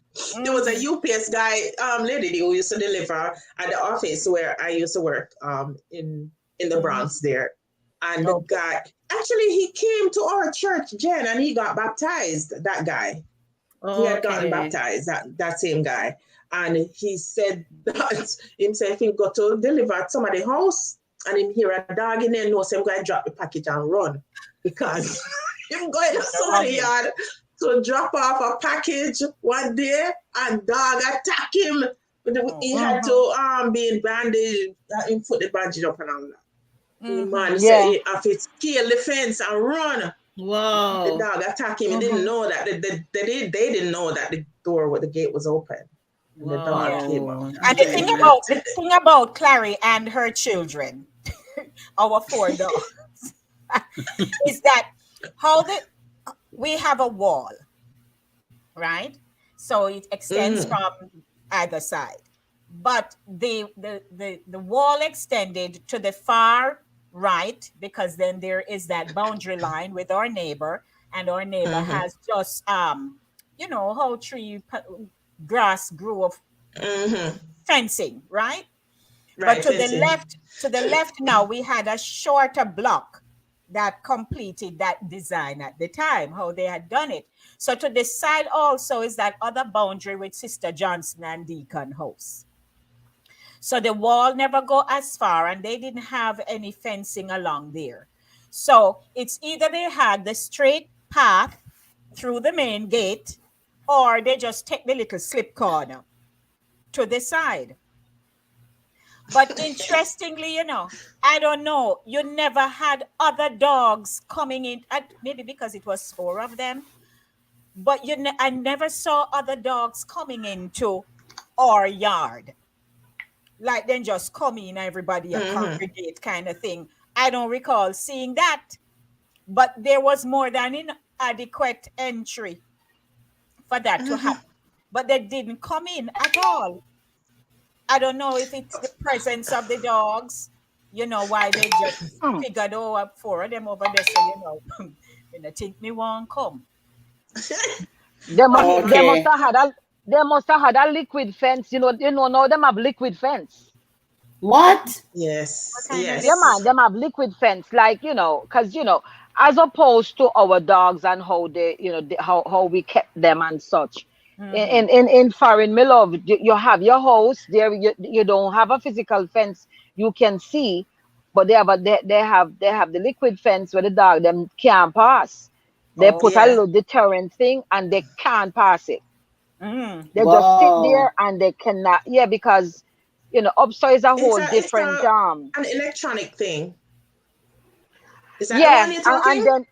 there was a Mhm. UPS guy, lady who used to deliver at the office where I used to work, in the Mhm. Bronx there. And the Okay. guy, actually, he came to our church, Jen, and he got baptized. That guy, he had gotten Okay. baptized. That same guy, and he said that himself he got to deliver at somebody's house, and him hear a dog in there, knows him going to drop the package and run because him going to They're somebody running. yard to drop off a package one day, and dog attack him. But Oh, he wow. had to be in bandage, him put the bandage up and all that. The man Mhm. said Yeah. he have to scale the fence and run. The Wow. dog attacked him. He didn't Mhm. know that they didn't know that the door with the gate was open, and the dog Yeah. came out. Wow. And And the thing about Clary and her children, our four dogs, is that how the we have a wall, right? So it extends mm-hmm, from either side. But the wall extended to the far right because then there is that boundary line with our neighbor, and our neighbor mm-hmm, has just you know how grass grew of mm-hmm. fencing, right? But Right, fencing. to the left now, we had a shorter block that completed that design at the time, how they had done it. So to the side also is that other boundary with Sister Johnson and Deacon House. So the wall never go as far, and they didn't have any fencing along there. So it's either they had the straight path through the main gate, or they just take the little slip corner to the side. But interestingly, I don't know, you never had other dogs coming in, maybe because it was four of them, but I never saw other dogs coming into our yard. Like then just come in, everybody a Mm-hmm, congregate kind of thing. I don't recall seeing that, but there was more than inadequate entry for that to mm-hmm. happen. But they didn't come in at all. I don't know if it's the presence of the dogs, why they just Mm. figured, oh, four of them over there, so, think me won't come. But They must Okay. have had a liquid fence. Now them have liquid fence. What? what Yes, kind of Yeah, liquid? yes. man, them have liquid fence, like, because as opposed to our dogs and how they, how we kept them and such. Mm-hmm. In foreign, my love, you have your house there. You don't have a physical fence you can see, but they have the liquid fence where the dog them can't pass. They Oh, put a Yeah. little deterrent thing and they can't pass it. mm, They just sit Wow. there and they cannot. Yeah, because upstairs is a It's whole a it's different a an electronic thing. Is that the yeah, one you're and talking? then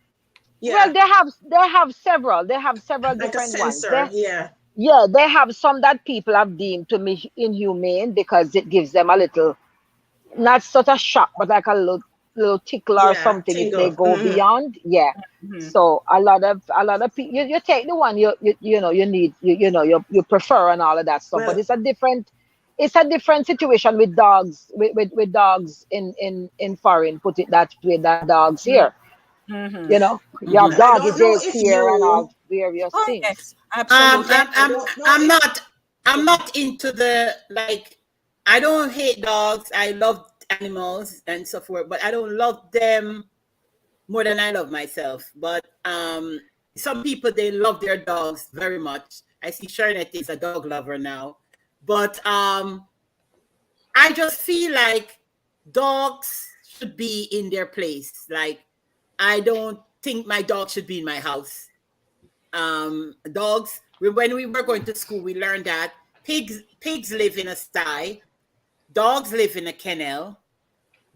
well, Yeah, they have several like a different ones. sensor. Yeah. Yeah, they have some that people have deemed to be inhumane because it gives them a little, not such a shock, but like a little tickle or Yeah, something if they tingle. go Mm-hmm. beyond. Yeah. mm-hmm. So a lot of people, you take the one you need, you prefer and all of that stuff. But Well, it's a different situation with dogs, with dogs in foreign, put it that way, than dogs here. Mm-hmm. You have I doggy don't know if daycare and all you. various Oh, things. yes, absolutely. I'm I I'm don't know I'm if. not I'm not into the like I don't hate dogs. I love animals and so forth, but I don't love them more than I love myself. But some people, they love their dogs very much. I see Charlotte is a dog lover now, but I just feel like dogs should be in their place. Like, I don't think my dog should be in my house. Dogs, when we were going to school, we learned that pigs live in a sty, dogs live in a kennel,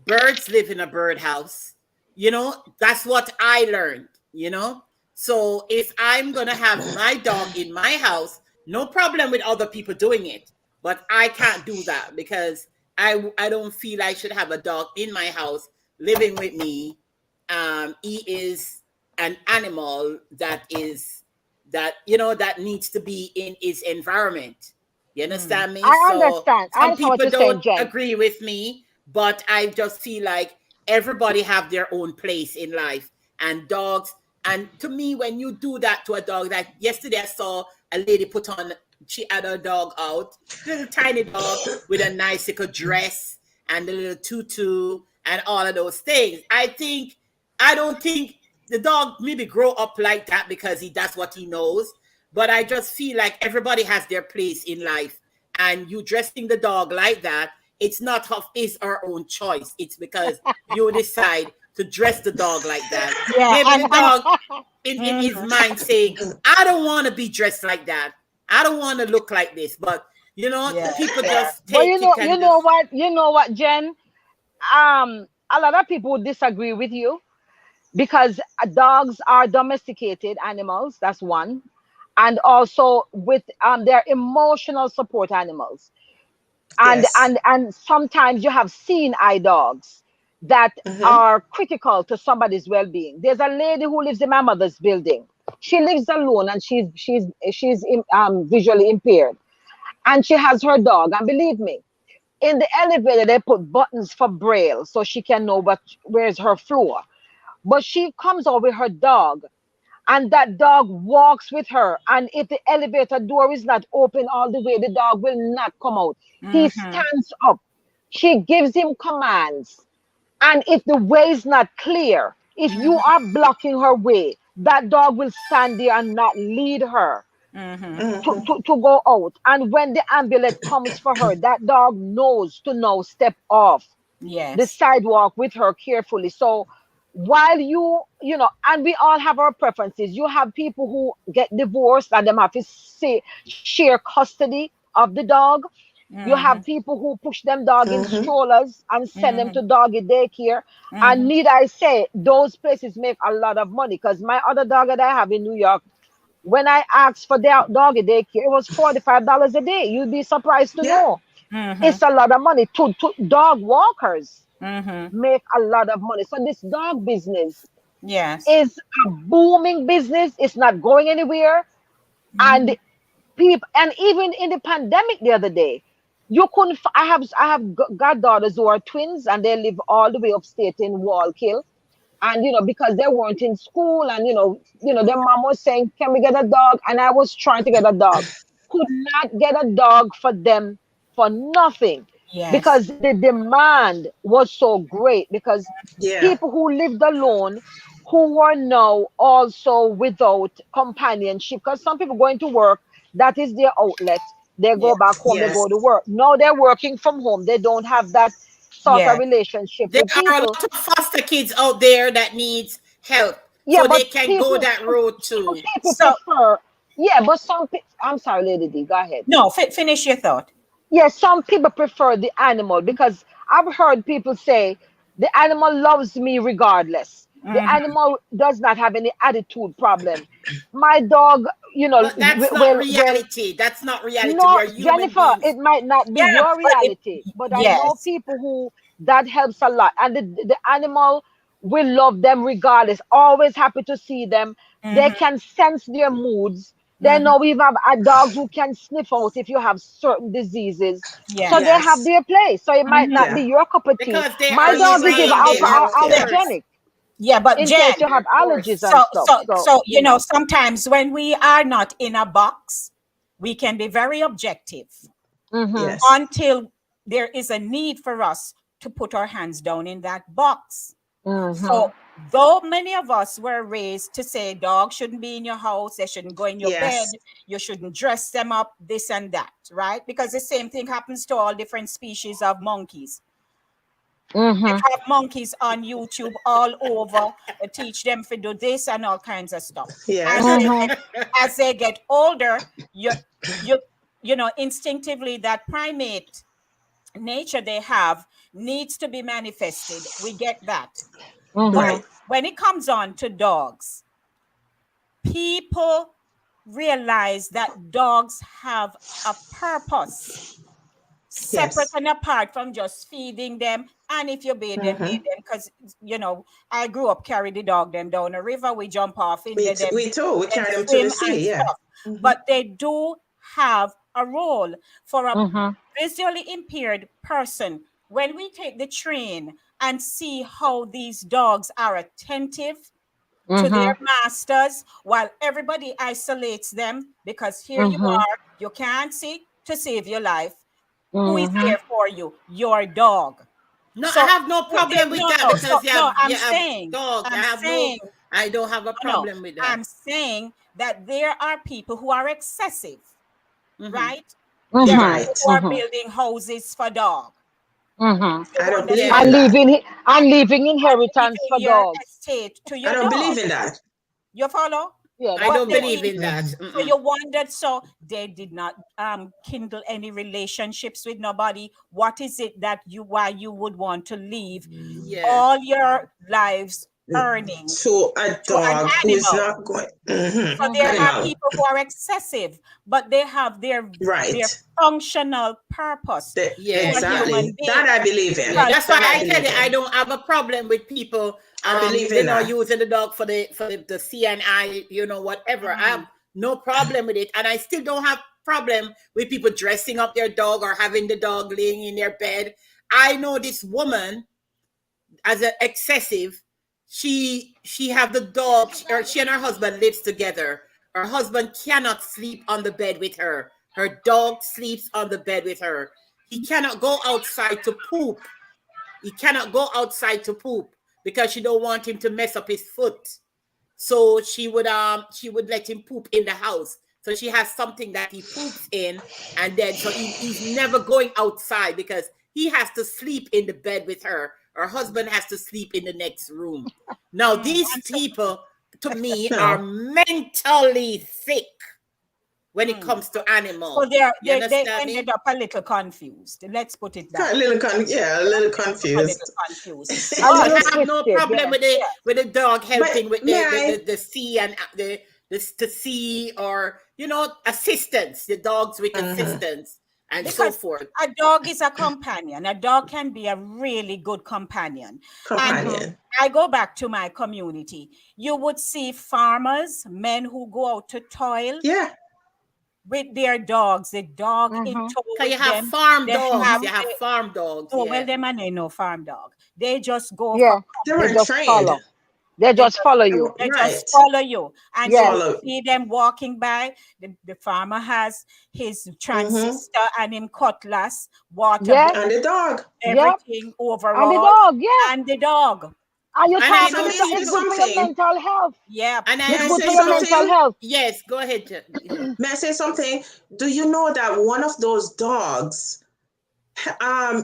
birds live in a birdhouse. That's what I learned, So if I'm going to have my dog in my house, no problem with other people doing it. But I can't do that because I don't feel I should have a dog in my house living with me. He is an animal that needs to be in his environment. You understand me? I So understand. I some understand what people you're saying, don't Jen. agree with me, but I just feel like everybody have their own place in life, and dogs. And to me, when you do that to a dog, like yesterday, I saw a lady she had her dog out, little tiny dog with a nice little dress and a little tutu and all of those things. I don't think the dog maybe grow up like that because that's what he knows. But I just feel like everybody has their place in life, and you dressing the dog like that, it's not of his or own choice. It's because you decide to dress the dog like that. Yeah, Maybe the dog in his Mhm. mind saying, I don't want to be dressed like that. I don't want to look like this. But Yeah, people yeah. just But take it and just you know what, Jen? A lot of people would disagree with you because dogs are domesticated animals. That's one, and also with they're emotional support animals. and Yes. and and sometimes you have seen eye dogs that Mm-hmm. are critical to somebody's well-being. There's a lady who lives in my mother's building. She lives alone and she's visually impaired, and she has her dog. And believe me, in the elevator they put buttons for braille so she can know where's her floor. But she comes out with her dog, and that dog walks with her. And if the elevator door is not open all the way, the dog will not come out. He Mm-hmm. stands up. She gives him commands. And if the way is not clear, if you are blocking her way, that dog will stand there and not lead her Mm-hmm. Mm-hmm. to go out. And when the ambulance comes for her, that dog knows to now step off the Yes. sidewalk with her carefully. So while and we all have our preferences. You have people who get divorced and them have to share custody of the dog. You Mm-hmm. have people who push them dog in Mm-hmm. strollers and send them Mm-hmm. to doggy daycare. And Mm-hmm. need I say, those places make a lot of money. Because my other dog that I have in New York, when I asked for their doggy daycare, it was $45 a day. You'd be surprised to Yeah. know. Mm-hmm. It's a lot of money. To dog walkers Mm-hmm. make a lot of money. So this dog business Yes. is a booming business. It's not going anywhere. Mm-hmm. And people, and even in the pandemic the other day, you couldn't. I have goddaughters who are twins, and they live all the way upstate in Wallkill. And because they weren't in school, and their mom was saying, "Can we get a dog?" And I was trying to get a dog. Could not get a dog for them for nothing Yes. because the demand was so great. Because Yeah. people who lived alone, who were now also without companionship, because some people going to work, that is their outlet. They go back Yes. home, they Yes. go to work. Now they're working from home. They don't have that sort of Yes. relationship there with are a people. lot of foster kids out there that needs help, Yeah, so but they can go that road some too. people So prefer. Yeah, but I'm sorry, Lady D. Go ahead. no, finish your thought. Yeah, some people prefer the animal because I've heard people say the animal loves me regardless. The Mm-hmm. animal does not have any attitude problem. My dog, But that's not well, reality. That's not reality. We no, are human Jennifer, beings. it might not be Yeah, your but it, reality, but I know yes. people who that helps a lot. And the animal will love them regardless, always happy to see them. They Mm-hmm. can sense their moods. They Mm-hmm. know we have dogs who can sniff out if you have certain diseases. So they Yes. have Yes. their place. So it might Mm-hmm. not be Yeah. your cup of tea. Because they My are dog is even trained, they have Yeah. course. allergenic Yeah, but in case you Jen, have Their allergies course. and so stuff. so So, so sometimes when we are not in a box, we can be very objective mhm. Yes. until there is a need for us to put our hands down in that box. Mhm. So Though many of us were raised to say dogs shouldn't be in your house, they shouldn't go in your bed, Yes. you shouldn't dress them up, this and that, right? Because the same thing happens to all different species of monkeys. They Mhm. have monkeys on YouTube all over, teach them to do this and all kinds of stuff. As Yes. they Mhm. get, as they get older, you you know, instinctively that primate nature they have needs to be manifested. We get that. But Mhm. Right. when it comes on to dogs, people realize that dogs have a purpose separate Yes. and apart from just feeding them. And if you bathe them, Mm-hmm. bathe them. Because, you know, I grew up, carry the dog them down the river. We jump off in there, We too. We them carry them to swim the and sea. Yeah. stuff. Mm-hmm. But they do have a role for a Mhm. visually impaired person. When we take the train and see how these dogs are attentive to their Mhm. masters while everybody isolates them, because here you Mhm. are, you can't see to save your life. Who is Mhm. there for you? Your dog. No, I So have no problem with no, that no, so because no, you have dogs. I'm saying, I don't have a no, problem with I'm that. saying that there are people who are excessive, Mm-hmm. right? There are Mhm. people Right. who are Mhm. building houses for dog. Mhm. The I one don't that believe Yeah. in And that. leaving inheritance leaving for your dogs. estate to I your don't dog. believe in that. You follow? Yeah, I that's But don't they true. believe did. in that. Mm. So Mm-mm. you wondered, so they did not kindle any relationships with nobody. What is it that why you would want to leave Yeah. all your lives earnings To a to an dog who is animal? not going. Mm-hmm. So there Mhm. are Animal. people who are excessive, but they have their Right. functional purpose Yeah. for Yeah. human Exactly. being. That I believe in. Yeah, Because that's why That I I tell believe you I in. don't have a problem with people I believe in that. using the dog for the CNI, whatever. I have no problem with it. And I still don't have problem with people dressing up their dog or having the dog laying in their bed. I know this woman as an excessive. She have the dog, or she and her husband lives together. Her husband cannot sleep on the bed with her. Her dog sleeps on the bed with her. He cannot go outside to poop. He cannot go outside to poop because she don't want him to mess up his foot. So she would let him poop in the house. So she has something that he poops in, and then so he's never going outside because he has to sleep in the bed with her. Her husband has to sleep in the next room. Now these and so people to me are No. mentally sick when it mm, comes to so animal. You they understand ended me? up a little confused. Let's put it that A little yeah, a little a little confused. confused. A So But little I have no twisted, problem yeah. with the dog But helping with may the I? sea and the sea, or assistance, the dogs with Mm-hmm. assistance and so because forth. a dog is a companion. A dog can be a really good companion. And Mhm. Companion. I go back to my community. You would see farmers, men who go out to toil Yeah. with their dogs, the dog in Mhm. tow Cause with you have them. farm They dogs. have Mhm. You have farm dogs. no, well, Yeah. them and they no farm dog. They just go for Yeah. They They weren't company. just trained. follow. They They just just follow you. they just Right. follow you, and you Yes. would Follow. see them walking by. The farmer has his Mm-hmm. transistor and him cutlass, water Yeah. bucket, And the dog. Yep. everything And the overall, dog, yeah. and the dog. And you And I talking So know may to I say it's people. good for your something? mental health. Yep. And May It's I I know good say for your people. mental something? health. Yes, go ahead. Yeah. May I say something? Do you know that one of those dogs,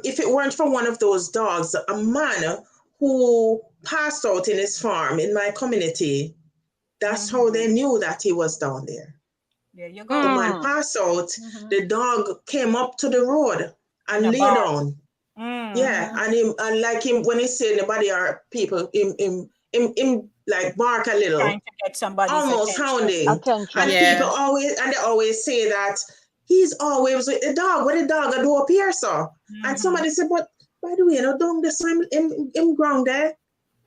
if it weren't for one of those dogs, a man who passed out in his farm in my community, that's how Mhm. they knew that he was down there. There you The go. man Mm. passed out, Mhm. the dog came up to the road In and a lay bar. down. Yeah, Mm. and like him when he say nobody or people him like bark a little, Trying to get somebody's almost attention. hounding. And Attention. people Yeah. always say that he's always with the dog. What the dog a do up here, so? And Mhm. somebody said, but by the way, you know, don't the swim him ground there.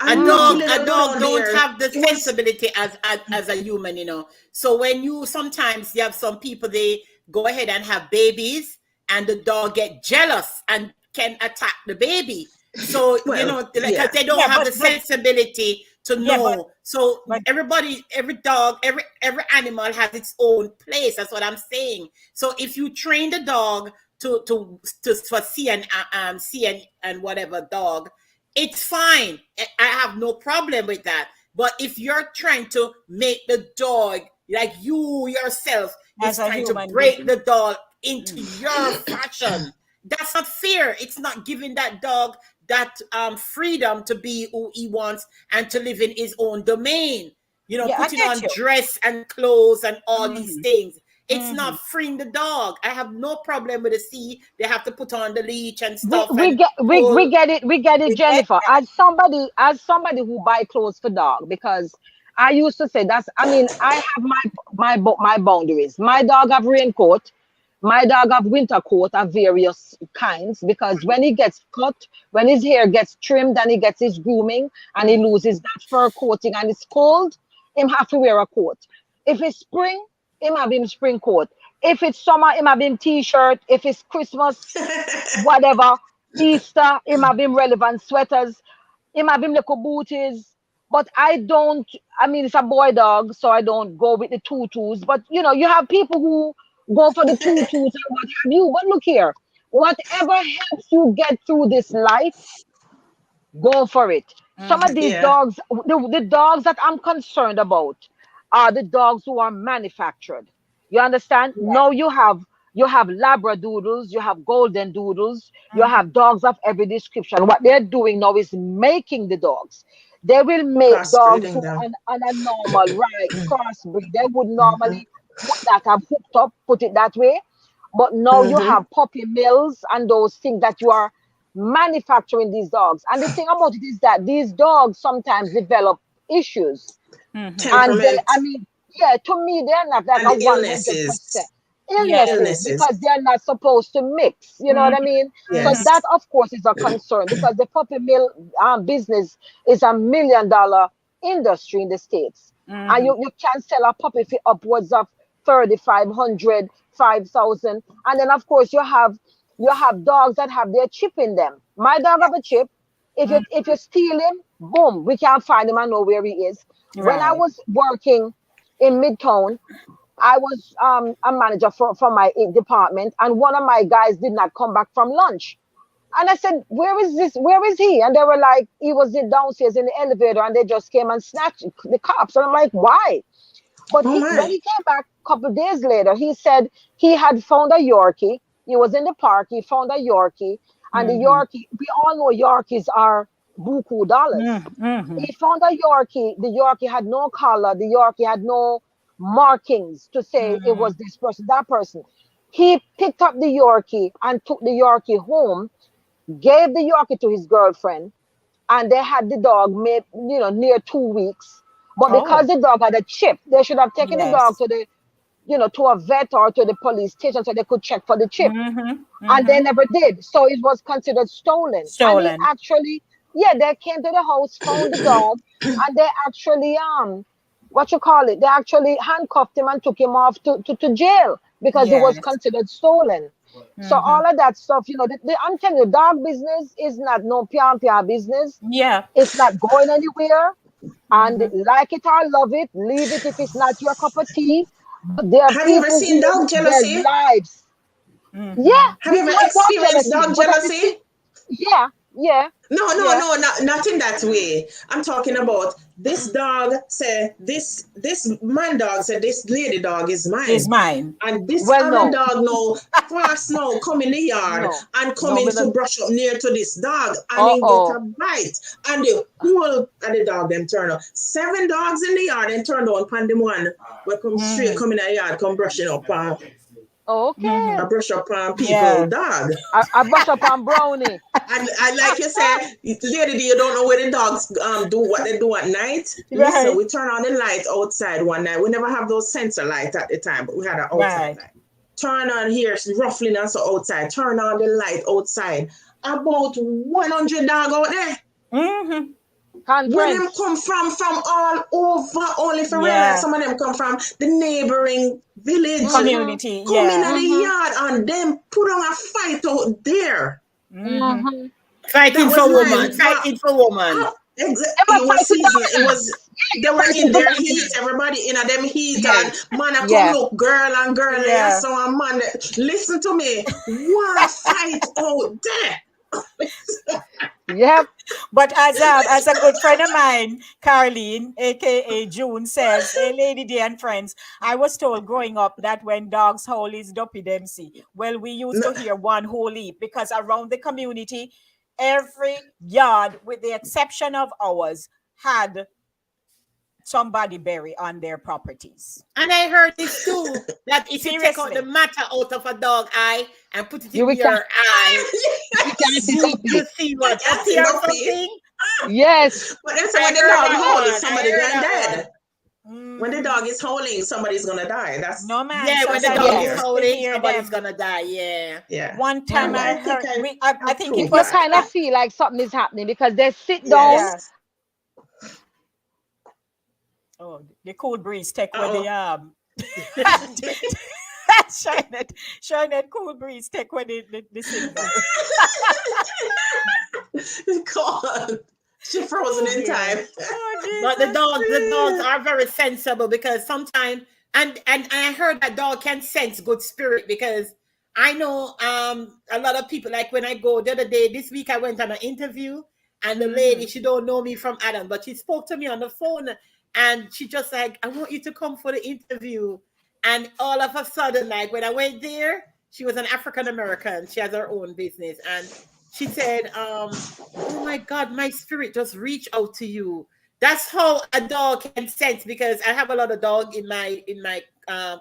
a And dog Mm. luckily a they go dog down don't there. have the It was sensibility as a human, so when you sometimes you have some people, they go ahead and have babies, and the dog get jealous and can attack the baby, so well, because yeah. they don't Yeah, have the sensibility to yeah, know. So but every dog, every animal has its own place. That's what I'm saying. So if you train the dog to for see and whatever dog, it's fine. I have no problem with that. But if you're trying to make the dog, like you yourself is As a trying to human break being. the dog into your fashion, that's not fair. It's not giving that dog that freedom to be who he wants and to live in his own domain. Yeah, I Putting get on you. dress and clothes and all these Mm-hmm. things. It's Mm-hmm. not freeing the dog. I have no problem with the sea. They have to put on the leash and we stuff we and get we pull. get it, we get it, We get Jennifer. As somebody who buy clothes for dog, because I used to say that's, I mean, I have my boundaries. My dog have raincoat, my dog have winter coat of various kinds, because when he gets cut, when his hair gets trimmed and he gets his grooming and he loses that fur coating and it's cold, him have to wear a coat. If it's spring, him have him spring coat. If it's summer, him have him t-shirt. If it's Christmas, whatever, Easter, him have him relevant sweaters, him have him little booties. But I don't, I mean, it's a boy dog, so I don't go with the tutus. But you have people who go for the tutus and what have you. But look here, whatever helps you get through this life, go for it. Some of these Yeah. dogs, the dogs that I'm concerned about are the dogs who are manufactured. You understand? No, you have labradoodles, you have golden doodles, you Mm-hmm. have dogs of every description. What they're doing now is making the dogs. They will make dogs Crossbreeding who them. on a normal, right, crossbreed. They would Mm-hmm. normally would not have hooked up, put it that way. But now you Mm-hmm. have puppy mills and those things that you are manufacturing these dogs. And the thing about it is that these dogs sometimes develop issues. Mm-hmm. And they, Temperament I mean, yeah, to me, they're not like and a the 100% illnesses. Yeah. illnesses, Illnesses. because they're not supposed to mix. You know what I Mm-hmm. mean? So Mm-hmm. that, Yes. of course, is a concern, because the puppy mill business is $1 million industry in the States. And Mm-hmm. you can sell a puppy for upwards of 3,500, 5,000. And then, of course, you have dogs that have their chip in them. My dog have a chip. If you steal him, boom, we can't find him and know where he is. When I Right. was working in Midtown, I was a manager for my department, and one of my guys did not come back from lunch. And I said, "Where is this? Where is he?" And they were like, "He was downstairs in the elevator, and they just came and snatched the cops." And I'm like, "Why?" But Oh when my. he came back a couple of days later, he said he had found a Yorkie. He was in the park. He found a Yorkie, and the Mm-hmm. Yorkie. We all know Yorkies are buku dollars. Mm-hmm. He found a Yorkie. The Yorkie had no collar. The Yorkie had no markings to say it Mm-hmm. was this person, that person. He picked up the Yorkie and took the Yorkie home, gave the Yorkie to his girlfriend, and they had the dog made, near 2 weeks. But because Oh, the dog had a chip, they should have taken the dog yes. to a vet or to the police station so they could check for the chip. Mm-hmm. And they Mm-hmm. never did. So it was considered stolen. And he Stolen. actually, yeah, they came to the house, found the dog, and they actually what you call it? They actually handcuffed him and took him off to jail because it was Yes. considered stolen. So Mm-hmm. all of that stuff, I'm telling you, dog business is not no PR business. Yeah. It's not going anywhere. And Mm-hmm. like it or love it, leave it if it's not your cup of tea. But there are Have you ever people seen who dog their jealousy? lives. Yeah, Mm-hmm. Have you ever I want experienced jealousy. dog But at the same, jealousy? yeah, yeah, No, no, yeah. no, not in that way. I'm talking about this dog say this man dog said this lady dog is Is mine. mine. And this Well, other no, dog now fast now come in the yard no, and no, coming me to not. brush up near to this dog and he get a Oh, bite and the whole of the dog them turn up. 7 dogs in the yard and turned on upon them one where come straight Mm-hmm. come in the yard come brushing up on Mm-hmm. okay. brush up on people Yeah. dog. I brush up on brownie. And like you said, lady, you don't know where the dogs do what they do at night. Listen, Right. we turn on the light outside one night. We never have those sensor lights at the time, but we had an outside Right. light. Turn on here, roughly now, so outside. Turn on the light outside. About 100 dog out there. Mm-hmm. Where them Conference. come from all over, only for realize Yeah. some of them come from the neighboring village. Mm-hmm. Community. Come in at Yeah. the Mm-hmm. yard and them put on a fight out there. Mm-hmm. Mm-hmm. That Fighting was for mine. woman. Fighting for woman. They It were was fighting season. It dominance. was Yeah, they you're were in fighting for their heat. dominance. Everybody in a them heat Yeah, and man I come yeah. look girl and girl and Yeah. so and man listen to me. What a fight out there. Yep. But as a good friend of mine, Caroline, aka June, says, "Hey, Lady D and friends, I was told growing up that when dogs howl is Duppy Dempsey. Well, we used No, to hear one whole heap because around the community, every yard, with the exception of ours, had somebody buried on their properties. And I heard this too, that if you take out the Seriously. matter out of a dog eye and put it You in we can your eye, we can sit up. you see I what? can't Duppy see or Duffy. something? Yes. But then so I when the heard dog that howls, one. I somebody heard gonna that one. dead. When the dog is howling, somebody's gonna die. That's No man. Yeah, when the that's Sometimes what I dog you is hear. used to howling, hear somebody's them. gonna die. Yeah. Yeah. One time And I I think heard I I have think it proof You was that. kind of feel like something is happening because they sit down. yeah. Yes. Oh, the cool breeze take with the Uh-oh. shine that cool breeze take with the signal. God. She frozen Oh in dear. time. Oh But Jesus. the dogs are very sensible because sometimes and I heard that dog can sense good spirit because I know a lot of people like when I go the other day this week I went on an interview and the lady she don't know me from Adam but she spoke to me on the phone and she just like I want you to come for the interview and all of a sudden like when I went there she was an African American she has her own business and she said oh my God, my spirit just reach out to you. That's how a dog can sense because I have a lot of dog in my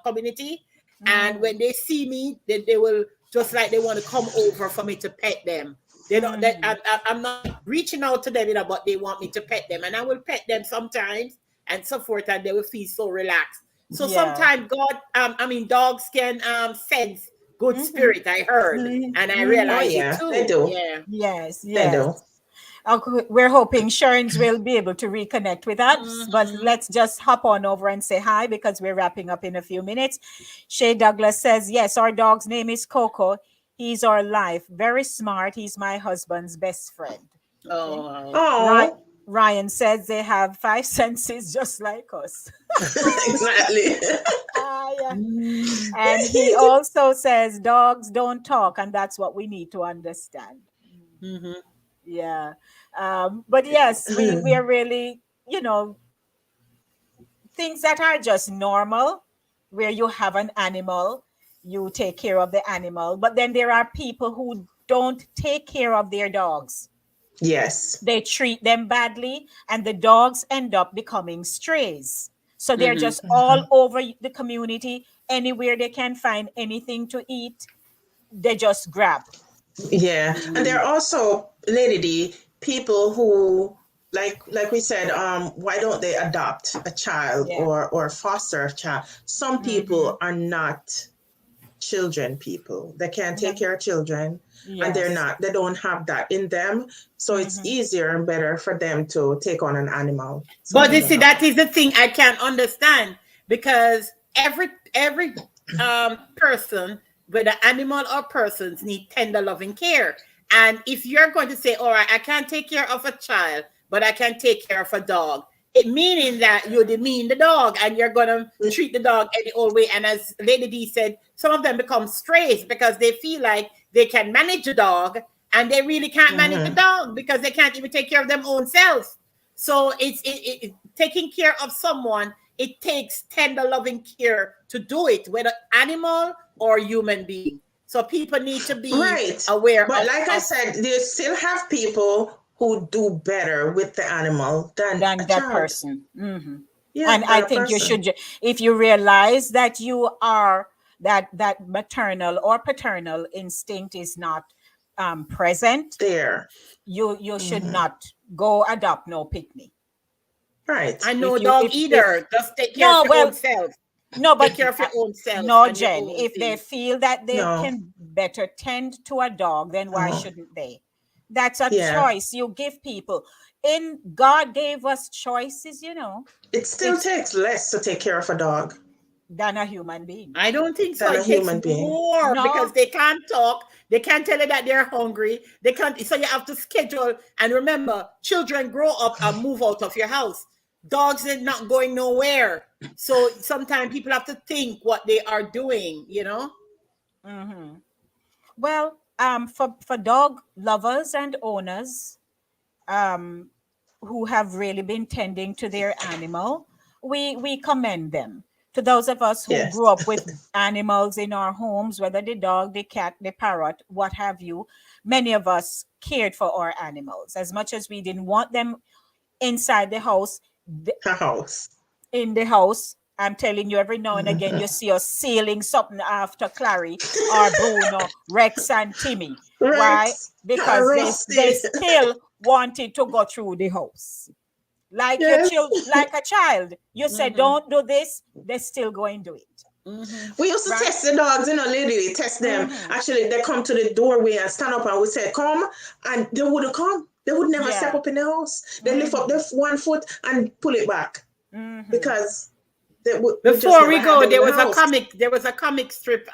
community, and when they see me, they will just like they want to come over for me to pet them. They don't. That I'm not reaching out to them, you know, but they want me to pet them, and I will pet them sometimes and so forth, and they will feel so relaxed. So Yeah. sometimes God, I mean, dogs can sense good spirit. I heard, and I Oh realize it yeah, they too. do. Yeah. Yes, They yes. do. We're hoping Sharon's will be able to reconnect with us, but Mhm. let's just hop on over and say hi because we're wrapping up in a few minutes. Shay Douglas says, yes, our dog's name is Coco. He's our life. Very smart. He's my husband's best friend. Okay. Oh, Right. Oh, Ryan says they have five senses just like us. exactly. Yeah. And he also says dogs don't talk, and that's what we need to understand. mm-hmm. Yeah. But yes, we are really, things that are just normal, where you have an animal, you take care of the animal. But then there are people who don't take care of their dogs. Yes. They treat them badly, and the dogs end up becoming strays. So they're Mm-hmm. just all over the community. Anywhere they can find anything to eat, they just grab. Yeah, and there are also, Lady D, people who, like we said, why don't they adopt a child Yeah. or foster a child? Some Mm-hmm. people are not children people. They can't take No. care of children, and Yes. they don't have that in them. So it's Mm-hmm. easier and better for them to take on an animal, But something you to see, that have. is the thing I can't understand because every person, whether animal or persons, need tender loving care. And if you're going to say, all right, I can't take care of a child, but I can take care of a dog, it meaning that you demean the dog and you're gonna treat the dog any old way. And as Lady D said, some of them become strays because they feel like they can manage a dog and they really can't manage the Mm-hmm. dog because they can't even take care of their own selves. So taking care of someone. It takes tender, loving care to do it, whether animal or human being. So people need to be Right. aware But of like I said, they still have people who do better with the animal than a Than that child. person. Hmm. Yeah, And I than a think you person. should, if you realize that you are that maternal or paternal instinct is not present, There. you should Hmm. not go adopt no picnic. Right. and no If you dog if either. Just take care of no, your own well, self. no, Take but care of your own self no, and your Jen. own If they thing. feel that they No. can better tend to a dog, then why Uh-huh. shouldn't they? That's a Yeah. choice you give people. In God gave us choices, It still it's takes less to take care of a dog than a human being. I don't think so. than a It takes human being. more because No. they can't talk. They can't tell you that they're hungry. They can't. So you have to schedule. And remember, children grow up and move out of your house. Dogs are not going nowhere. So sometimes people have to think what they are doing. You know. Hmm. Well, for dog lovers and owners, um, who have really been tending to their animal, we commend them. To those of us who Yes. grew up with animals in our homes, whether the dog, the cat, the parrot, what have you, many of us cared for our animals as much as we didn't want them inside the house. Her house. In the house, I'm telling you, every now and again, you see us sealing something after Clary or Bruno, Rex, and Timmy. Why? Rex. Because they Rusty. still wanted to go through the house. Like your Yes. like a child. You said, Mhm. don't do this, they still go and do it. Mhm. We used to Right. test the dogs, literally test them. Actually, they come to the doorway and stand up, and we say, come, and they wouldn't come. They would never step Yeah. up in the house. They lift up their one foot and pull it back Mhm. because we just Before never we had go, them in there the was a house. comic. There was a comic strip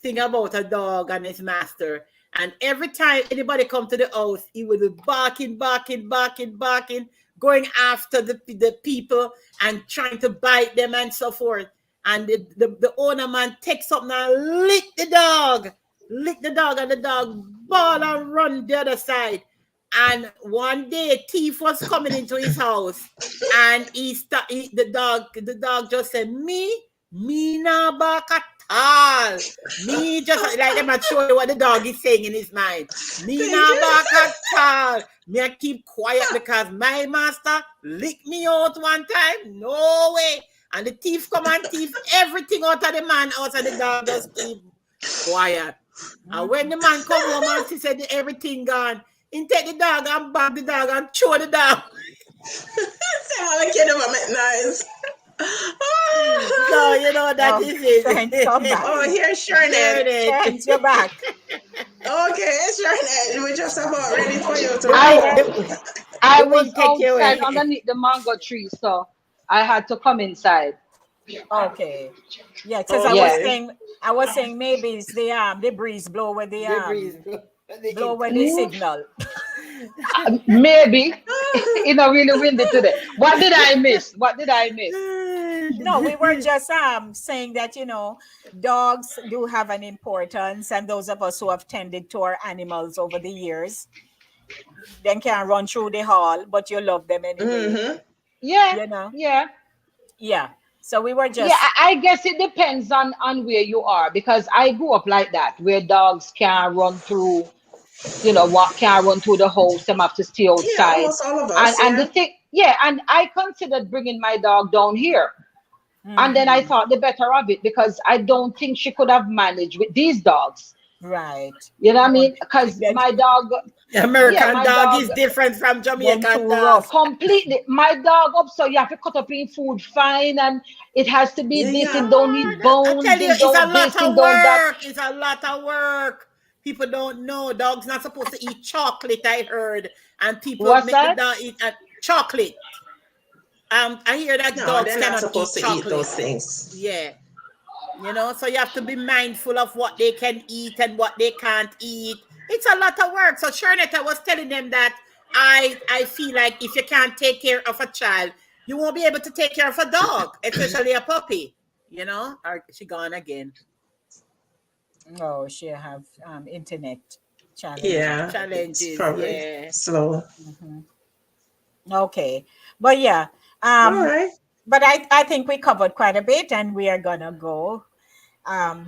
thing about a dog and his master. And every time anybody come to the house, he would be barking, barking, barking, barking, going after the people and trying to bite them and so forth. And the owner man takes something and lick the dog, and the dog ball and run the other side. And one day, a thief was coming into his house, and the dog just said, me nah back at all. Me just like them and show you what the dog is saying in his mind. Me Thank nah you. back at all. Me I keep quiet because my master licked me out one time. No way. And the thief come and thief everything out of the man house, and the dog just keep quiet. And when the man come home and she said everything gone, he take the dog and bag the dog and throw the dog. Say, "Mama, kid, never make noise." So you know that Oh, is it. Saints, come back. Oh, here's Sharnet. Saints, you're back. Okay, Sharnet. We're just about ready for you to I The wind was take you outside away. underneath the mango tree, so I had to come inside. Okay. Yeah, because Yeah. I was saying maybe it's the breeze blow where The breeze. blow where the signal. Maybe. You know, really windy today. What did I miss? What did I miss? No, we were just saying that dogs do have an importance, and those of us who have tended to our animals over the years, then can run through the hall, but you love them anyway. Mm-hmm. Yeah. You know? Yeah. Yeah. So we were just Yeah, I guess it depends on where you are, because I grew up like that, where dogs can run through, what can run through the house, them have to stay Yeah, outside. almost all of And us. and the Yeah. thing, yeah, and I considered bringing my dog down here. And then I thought the better of it, because I don't think she could have managed with these dogs. right. You know what I No, mean? Because then my dog, yeah, American my dog dog is different from them Jamaican too dog. rough. completely, my dog up, so you have to cut up in food fine, and it has to be Yeah, this, yeah. it don't need I bones, tell you, it it's a don't lot this, it of don't that. work. It's a lot of work. People don't know dogs not supposed to eat chocolate. I heard, and people What's make the that? dog eat chocolate. I hear that No, dogs they're not cannot eat supposed to eat chocolate. those things. Yeah, so you have to be mindful of what they can eat and what they can't eat. It's a lot of work. So Sharnetta was telling them that I feel like if you can't take care of a child, you won't be able to take care of a dog, especially a puppy. Or she gone again. Oh, she have internet challenges. Yeah, it's Challenges, probably yeah. slow. Okay. But yeah. All right. But I think we covered quite a bit, and we are gonna go.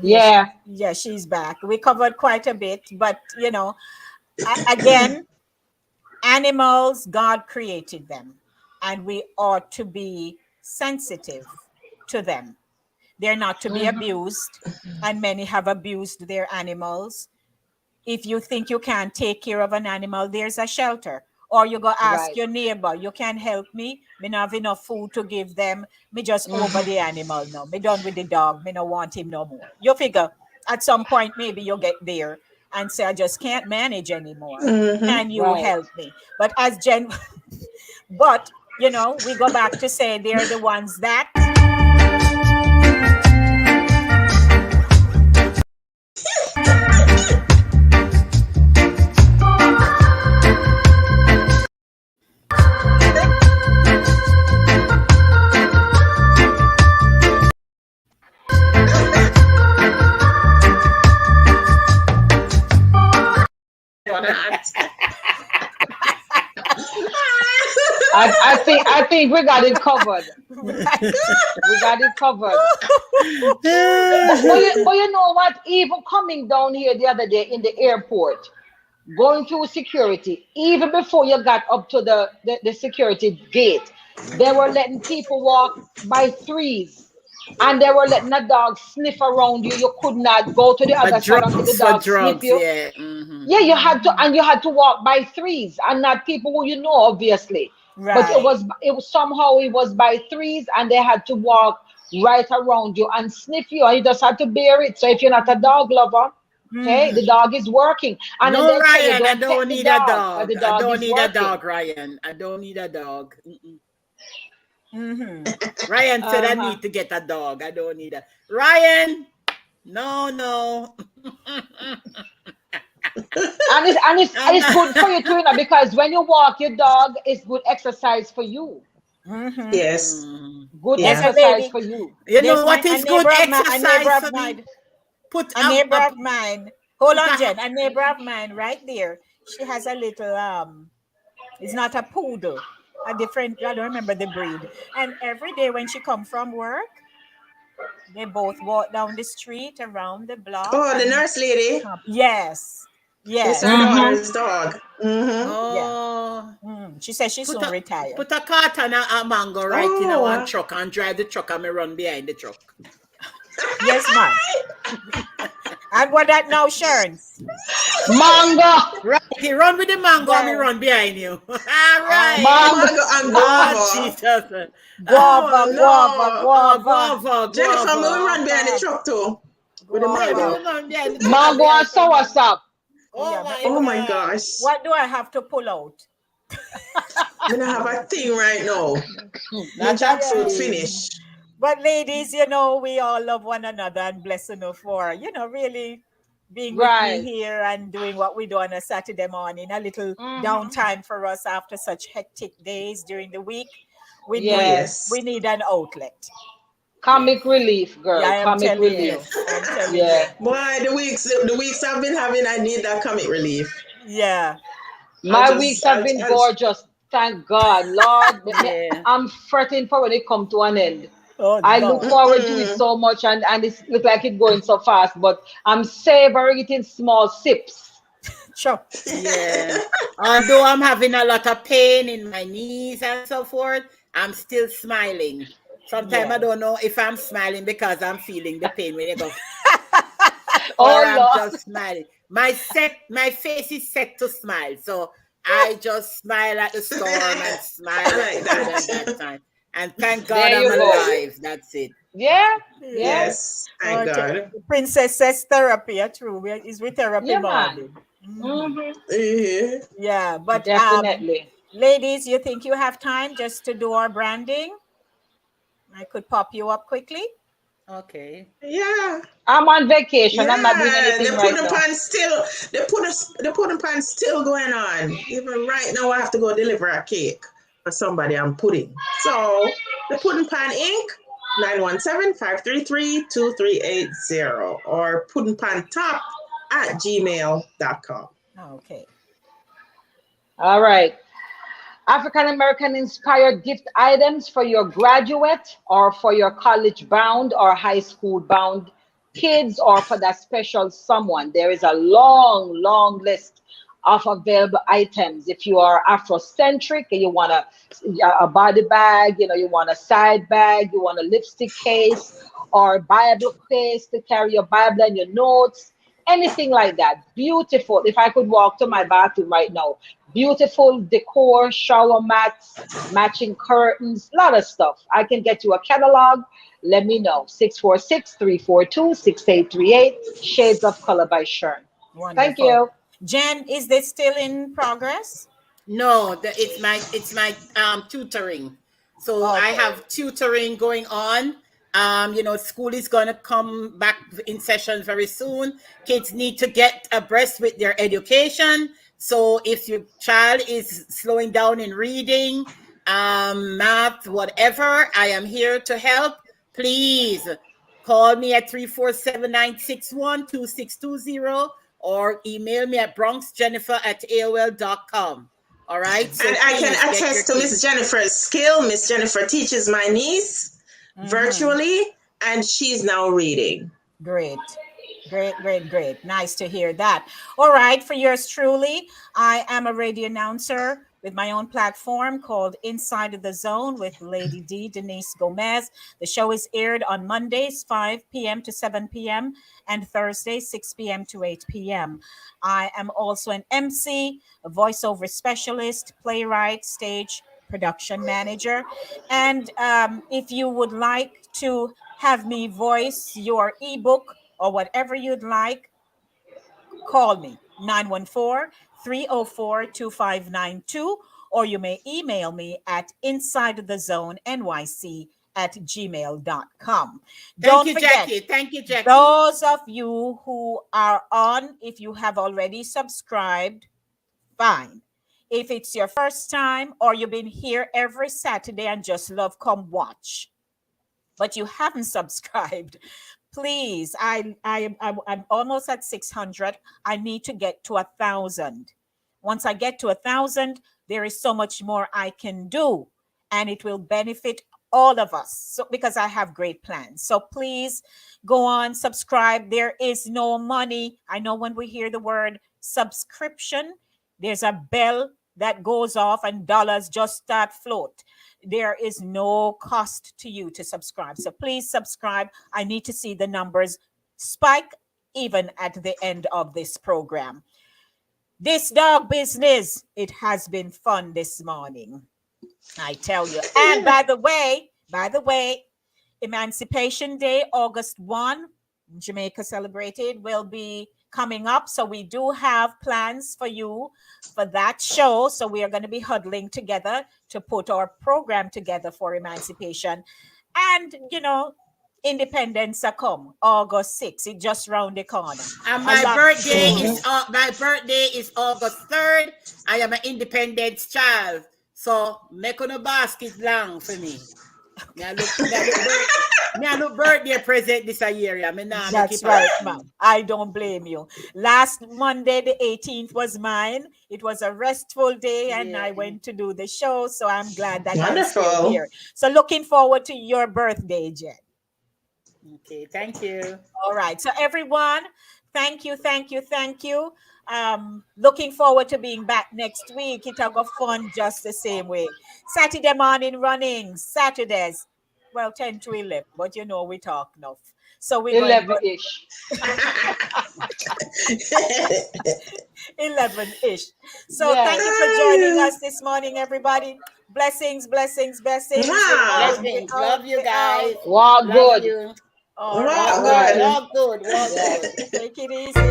Yeah. She's back. We covered quite a bit, but again, animals, God created them, and we ought to be sensitive to them. They're not to be abused, and many have abused their animals. If you think you can't take care of an animal, there's a shelter. Or you go ask Right. your neighbor, you can help me. Me not have enough food to give them. Me just over the animal now. Me done with the dog. Me no want him no more. You figure at some point maybe you'll get there and say, I just can't manage anymore. Mm-hmm. Can you Right. help me? But but we go back to say they're the ones that I think we got it covered. Right. We got it covered. But you know what? Even coming down here the other day in the airport, going through security, even before you got up to the security gate, they were letting people walk by threes. And they were letting a dog sniff around you. You could not go to the other side until the For dog sniff drugs, you. yeah. Mm-hmm. Yeah, you had to walk by threes and not people who you know, obviously. But Right. it was somehow it was by threes and they had to walk right around you and sniff you and you just had to bear it. So if you're not a dog lover, okay, the dog is working. And then No, they tell you Ryan, I don't pet don't the need a dog because dog. the I dog don't is need a working. dog, Ryan. I don't need a dog. Mm-mm. Mm-hmm. Ryan said I Uh-huh. need to get a dog. I don't need a Ryan. No, no. And I'm it's good for not. you too, because when you walk your dog, it's good exercise for you. Mm-hmm. Yes. Mm. Good There's Yeah. a exercise lady. for you. You know There's what a is good neighbor of mine. A neighbor exercise of for me? mine. Put A neighbor of mine. Hold on, Jen. A neighbor of mine, right there. She has a little It's not a poodle. A different. I don't remember the breed. And every day when she come from work, they both walk down the street around the block Oh, the and nurse lady. yes, It's her yes, Mm-hmm. daughter's dog. Mm-hmm. yeah. oh, She says she put soon a retire. put a carton of mango right in a Oh. one truck and drive the truck and me run behind the truck. Yes, ma'am. And what that now, Sharon? Mango, Right, you run with the mango and me Well, run behind you. All right. mango. Mango and Oh guava. Jesus. guava, guava, Oh no. guava, Guava, Jennifer, we guava. run behind the guava, truck too. With the Yeah, me guava. mango. run behind the truck and Mango and behind sour someone. sap. Oh Yeah, but my Oh what, my God. gosh. what do I have to pull out? Me not have a thing right now. My Not a jackfruit Yeah. thing. finish. But ladies, we all love one another and bless enough for, really being with me Right. here and doing what we do on a Saturday morning, a little Mm-hmm. downtime for us after such hectic days during the week. We need Yes. Yes. we need an outlet. Yes. Comic relief, Yeah, girl. I am Comic telling relief. you. Yes. I'm telling you. Yeah. Boy, the weeks I've been having, I need that comic relief. Yeah. I'll My weeks just, have I'll, been I'll gorgeous. Thank God. Lord, Yeah. I'm fretting for when it come to an end. Oh I look no. forward to it so much and it look like it going so fast, but I'm savoring it in small sips. Sure. Yeah. Although I'm having a lot of pain in my knees and so forth, I'm still smiling. Sometimes I Yes. don't know if I'm smiling because I'm feeling the pain when you go, or Oh I'm Lord. just smiling. My face is set to smile. So I just smile at the storm and I smile at the like good that. and bad time. And thank God There I'm you go. alive. That's it. Yeah, yeah, Yeah. Yes, Oh, thank God. the princess says therapy. True. Is with therapy yeah, man. morning. Mhm. Mm-hmm. Yeah. Yeah, but Definitely. ladies, you think you have time just to do our branding? I could pop you up quickly. Okay. Yeah. I'm on vacation. I'm not doing Yeah, anything the right pudding now. pan still, the pudding pan still going on. Even right now, I have to go deliver a cake for somebody I'm pudding. So the pudding pan Inc. 917-533-2380 or puddingpantop at gmail.com. Okay. All right. African American inspired gift items for your graduate or for your college bound or high school bound kids or for that special someone. There is a long, long list of available items. If you are Afrocentric and you want a body bag, you want a side bag, you want a lipstick case or Bible case to carry your Bible and your notes, anything like that. Beautiful. If I could walk to my bathroom right now, beautiful decor, shower mats, matching curtains, a lot of stuff. I can get you a catalog. Let me know. 646-342-6838. Shades of Color by Shern. Thank Wonderful. you. Jen, is this still in progress? No, it's my tutoring. So I Okay. have tutoring going on. School is gonna come back in session very soon. Kids need to get abreast with their education. So if your child is slowing down in reading, math, whatever, I am here to help. Please call me at 347-961-2620 or email me at bronxjennifer@aol.com. All right. So And I can please get your attest to Miss kids. Jennifer's skill. Miss Jennifer teaches my niece virtually, and she's now reading. Great. Great, great, great. Nice to hear that. All right, for yours truly, I am a radio announcer with my own platform called Inside of the Zone with Lady D, Denise Gomez. The show is aired on Mondays, 5 p.m. to 7 p.m., and Thursdays, 6 p.m. to 8 p.m. I am also an MC, a voiceover specialist, playwright, stage production manager. And if you would like to have me voice your ebook or whatever you'd like, call me 914-304-2592, or you may email me at insidethezone@gmail.com. Thank Don't you, forget, Jackie. Thank you, Jackie. those of you who are on, if you have already subscribed, fine. If it's your first time or you've been here every Saturday and just love come watch, but you haven't subscribed, please, I'm almost at 600. I need to get to 1,000. Once I get to 1,000, there is so much more I can do, and it will benefit all of us. So because I have great plans, so please go on, subscribe. There is no money. I know when we hear the word subscription, there's a bell that goes off and dollars just start float. There is no cost to you to subscribe. So please subscribe. I need to see the numbers spike even at the end of this program. This dog business, it has been fun this morning, I tell you. And by the way, Emancipation Day, August 1, Jamaica celebrated, will be coming up. So we do have plans for you for that show. So we are going to be huddling together to put our program together for Emancipation. And, Independence come August 6th. It just round the corner. And my birthday is August 3rd. I am an independence child. So make on a basket long for me. Me I look birthday present this year. That's right, ma'am. I don't blame you. Last Monday, the 18th, was mine. It was a restful day, and I went to do the show. So I'm glad that I'm still Wonderful. here. So looking forward to your birthday, Jen. Okay, thank you. All right. So everyone, thank you. Looking forward to being back next week. It'll go fun just the same way. Satideh Morning Runnings, Saturdays. Well, 10 to 11, but we talk enough. So we're going 11-ish. 11-ish. So thank you for joining us this morning, everybody. Blessings. Blessings. Blessings. Love you guys. Walk Love good. you. All right. Walk good. Walk good. Take it easy.